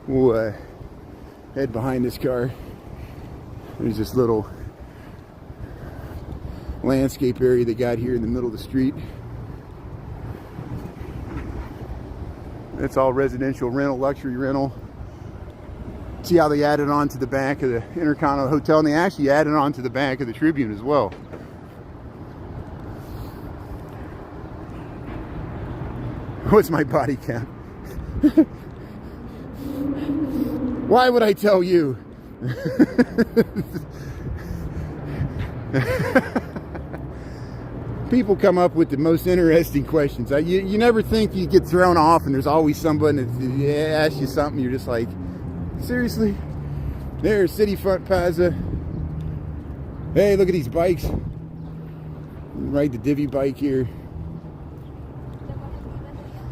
We'll head behind this car. There's this little landscape area they got here in the middle of the street. It's all residential rental, luxury rental. See how they added on to the back of the Intercontinental Hotel, and they actually added on to the back of the Tribune as well. What's my body count? Why would I tell you? People come up with the most interesting questions. You never think you get thrown off, and there's always somebody that asks you something. You're just like, seriously? There's City Front Plaza. Hey, look at these bikes. Ride the divvy bike here.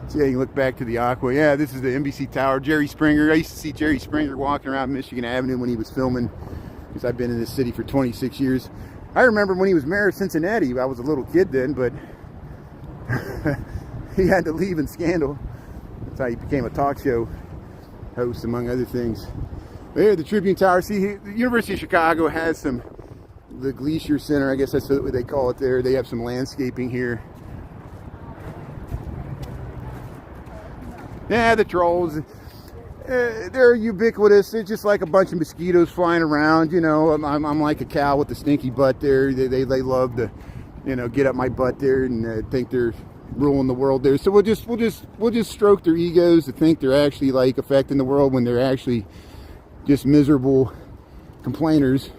So yeah, you can look back to the Aqua. Yeah, this is the NBC Tower. Jerry Springer. I used to see Jerry Springer walking around Michigan Avenue when he was filming, because I've been in this city for 26 years. I remember when he was mayor of Cincinnati. I was a little kid then, but he had to leave in scandal. That's how he became a talk show host, among other things. There, the Tribune Tower. See, the University of Chicago has the Glacier Center, I guess that's what they call it there. They have some landscaping here. Yeah, the trolls, they're ubiquitous. They're just like a bunch of mosquitoes flying around. You know, I'm like a cow with a stinky butt there. They love to, you know, get up my butt there and think they're ruling the world there. So we'll just stroke their egos to think they're actually like affecting the world when they're actually just miserable complainers.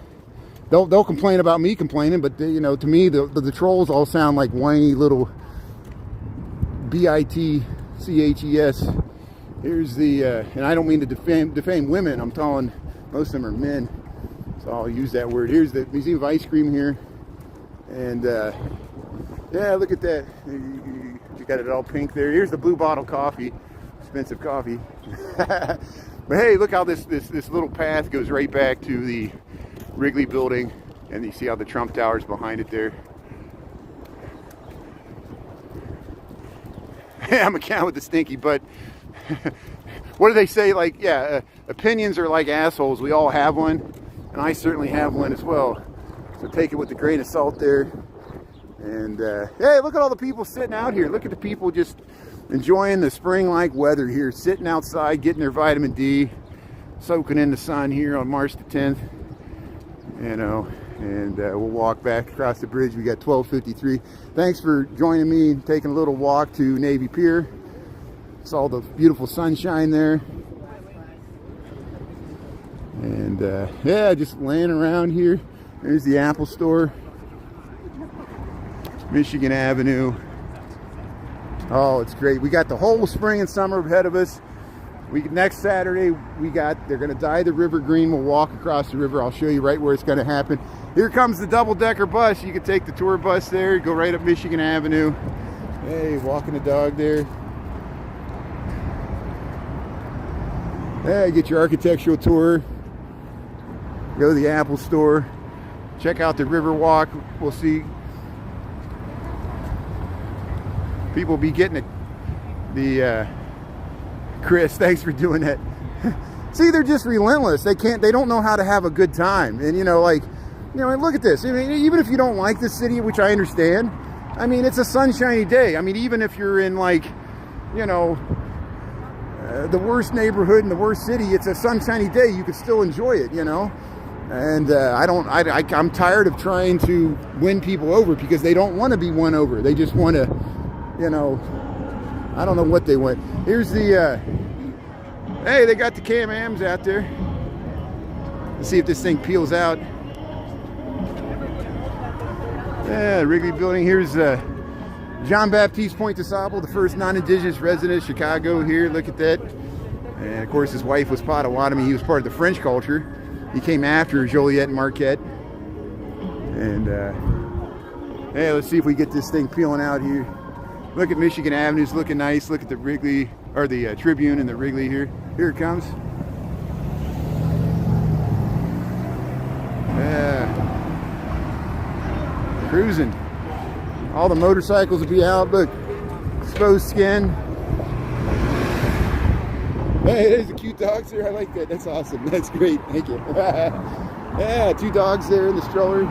They'll complain about me complaining, but they, you know, to me the trolls all sound like whiny little bitches. Here's the and I don't mean to defame women. I'm telling most of them are men, so I'll use that word. Here's the Museum of Ice Cream here, and yeah, look at that. You got it all pink there. Here's the Blue Bottle coffee, expensive coffee. But hey, look how this little path goes right back to the Wrigley building, and you see how the Trump Tower's behind it there. I'm a cow with a stinky butt. What do they say? Like, yeah, opinions are like assholes. We all have one, and I certainly have one as well. So take it with a grain of salt there. And hey, look at all the people sitting out here. Look at the people just enjoying the spring-like weather here, sitting outside, getting their vitamin D, soaking in the sun here on March the 10th. You know, and we'll walk back across the bridge. We got 12:53. Thanks for joining me, taking a little walk to Navy Pier. Saw the beautiful sunshine there. And yeah, just laying around here. There's the Apple Store. Michigan Avenue. Oh, it's great. We got the whole spring and summer ahead of us. Next Saturday, they're going to dye the river green. We'll walk across the river. I'll show you right where it's going to happen. Here comes the double-decker bus. You can take the tour bus there, go right up Michigan Avenue. Hey, walking the dog there. Hey, get your architectural tour. Go to the Apple Store. Check out the Riverwalk. We'll see. People will be getting it. Chris, thanks for doing that. See, they're just relentless. They don't know how to have a good time. And, you know, like, you know, and look at this. I mean, even if you don't like the city, which I understand, I mean, it's a sunshiny day. I mean, even if you're in, like, you know, the worst neighborhood in the worst city, it's a sunshiny day. You could still enjoy it, you know. And I'm tired of trying to win people over because they don't want to be won over. They just want to, you know, I don't know what they want. Here's the, hey, they got the Can-Ams out there. Let's see if this thing peels out. Yeah, Wrigley building. Here's John Baptiste Point de Sable, the first non-indigenous resident of Chicago here. Look at that. And of course, his wife was Potawatomi. He was part of the French culture. He came after Joliet and Marquette. And hey, let's see if we get this thing peeling out here. Look at Michigan Avenue, it's looking nice. Look at the Wrigley, or the Tribune and the Wrigley here. Here it comes. Yeah. Cruising. All the motorcycles will be out. Look, exposed skin. Hey, there's a cute dogs there. I like that. That's awesome. That's great. Thank you. Yeah, 2 dogs there in the stroller.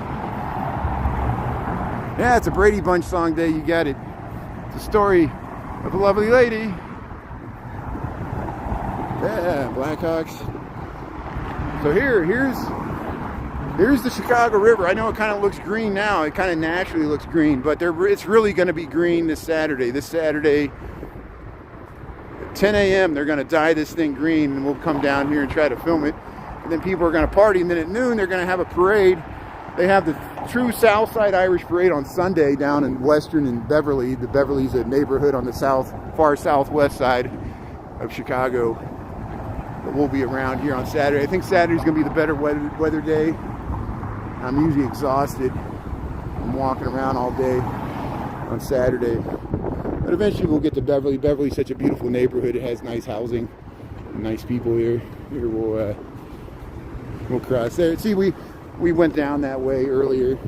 Yeah, it's a Brady Bunch song day. You got it. It's a story of a lovely lady. Yeah, Blackhawks. So here's the Chicago River. I know it kind of looks green now. It kind of naturally looks green, but it's really going to be green this Saturday. This Saturday, at 10 a.m., they're going to dye this thing green, and we'll come down here and try to film it. And then people are going to party, and then at noon, they're going to have a parade. They have the true Southside Irish Parade on Sunday down in Western and Beverly. The Beverly's a neighborhood on the far southwest side of Chicago. But we'll be around here on Saturday. I think Saturday's going to be the better weather day. I'm usually exhausted. I'm walking around all day on Saturday. But eventually we'll get to Beverly. Beverly's such a beautiful neighborhood. It has nice housing, nice people here. Here we'll cross there. See, we went down that way earlier,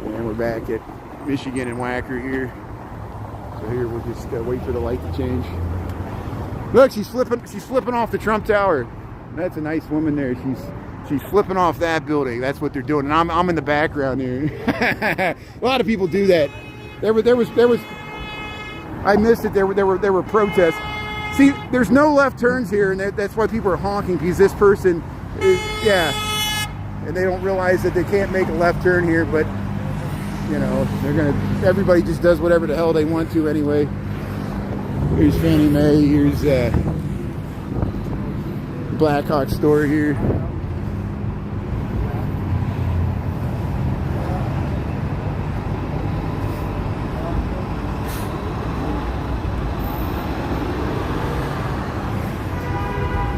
and we're back at Michigan and Wacker here. So here we'll just wait for the light to change. Look, she's flipping off the Trump Tower. That's a nice woman there. She's flipping off that building. That's what they're doing, and I'm in the background here. A lot of people do that. There was. I missed it. There were protests. See, there's no left turns here, and that's why people are honking, because this person is, yeah, and they don't realize that they can't make a left turn here, but you know, everybody just does whatever the hell they want to anyway. Here's Fannie Mae, here's Blackhawk store here.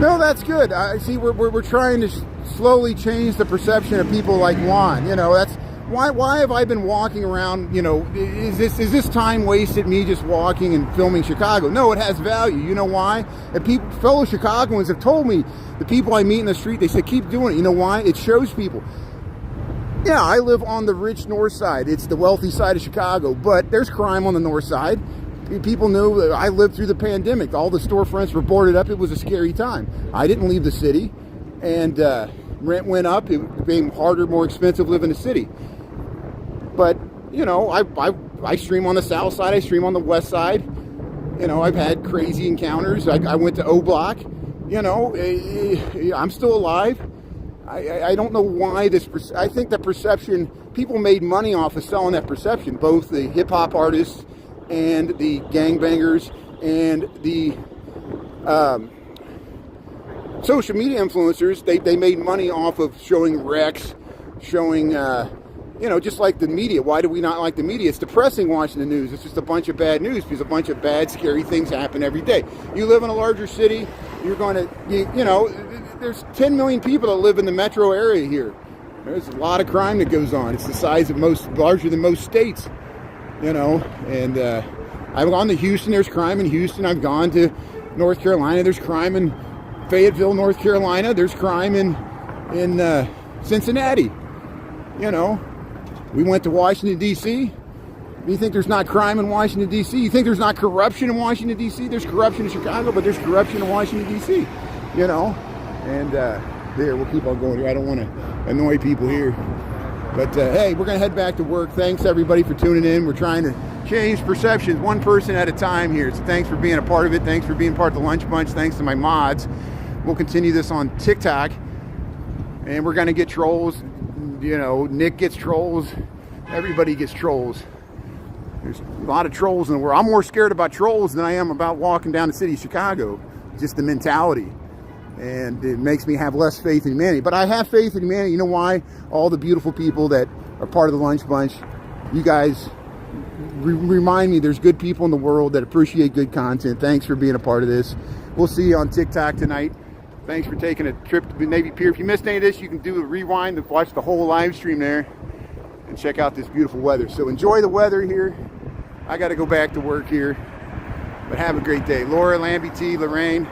No, that's good. I see. We're trying to slowly change the perception of people like Juan. You know, that's why have I been walking around? You know, is this time wasted? Me just walking and filming Chicago? No, it has value. You know why? And fellow Chicagoans have told me, the people I meet in the street, they say keep doing it. You know why? It shows people. Yeah, I live on the rich north side. It's the wealthy side of Chicago, but there's crime on the north side. People knew that I lived through the pandemic. All the storefronts were boarded up. It was a scary time. I didn't leave the city, and rent went up. It became harder, more expensive to live in the city. But, you know, I stream on the south side. I stream on the west side. You know, I've had crazy encounters. I went to O Block. You know, I'm still alive. I don't know why this... I think the perception... People made money off of selling that perception. Both the hip-hop artists and the gangbangers and the social media influencers, they made money off of showing wrecks, showing, you know, just like the media. Why do we not like the media? It's depressing watching the news. It's just a bunch of bad news, because a bunch of bad, scary things happen every day. You live in a larger city, you're going to, you know, there's 10 million people that live in the metro area here. There's a lot of crime that goes on. It's the size of larger than most states. You know, and I've gone to Houston. There's crime in Houston. I've gone to North Carolina. There's crime in Fayetteville, North Carolina. There's crime in Cincinnati. You know, we went to Washington, D.C. You think there's not crime in Washington, D.C.? You think there's not corruption in Washington, D.C.? There's corruption in Chicago, but there's corruption in Washington, D.C. You know, and there, we'll keep on going here. I don't want to annoy people here. But, hey, we're going to head back to work. Thanks, everybody, for tuning in. We're trying to change perceptions one person at a time here. So thanks for being a part of it. Thanks for being part of the Lunch Bunch. Thanks to my mods. We'll continue this on TikTok. And we're going to get trolls. You know, Nick gets trolls. Everybody gets trolls. There's a lot of trolls in the world. I'm more scared about trolls than I am about walking down the city of Chicago. Just the mentality. And it makes me have less faith in humanity. But I have faith in humanity. You know why? All the beautiful people that are part of the Lunch Bunch, you guys remind me there's good people in the world that appreciate good content. Thanks for being a part of this. We'll see you on TikTok tonight. Thanks for taking a trip to the Navy Pier. If you missed any of this, you can do a rewind and watch the whole live stream there and check out this beautiful weather. So enjoy the weather here. I got to go back to work here. But have a great day. Laura, Lambie T, Lorraine.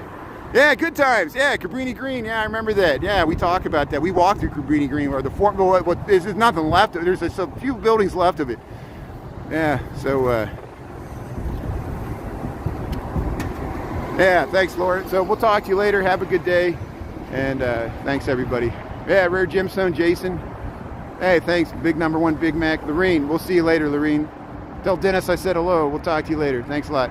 Yeah, good times. Yeah, Cabrini Green. Yeah, I remember that. Yeah, we talked about that. We walked through Cabrini Green, or the fort. There's nothing left of it. There's a few buildings left of it. Yeah, so Yeah, thanks, Lauren. So we'll talk to you later. Have a good day. And thanks, everybody. Yeah, Rare Gemstone, Jason. Hey, thanks. Big number one, Big Mac. Lorene, we'll see you later, Lorene. Tell Dennis I said hello. We'll talk to you later. Thanks a lot.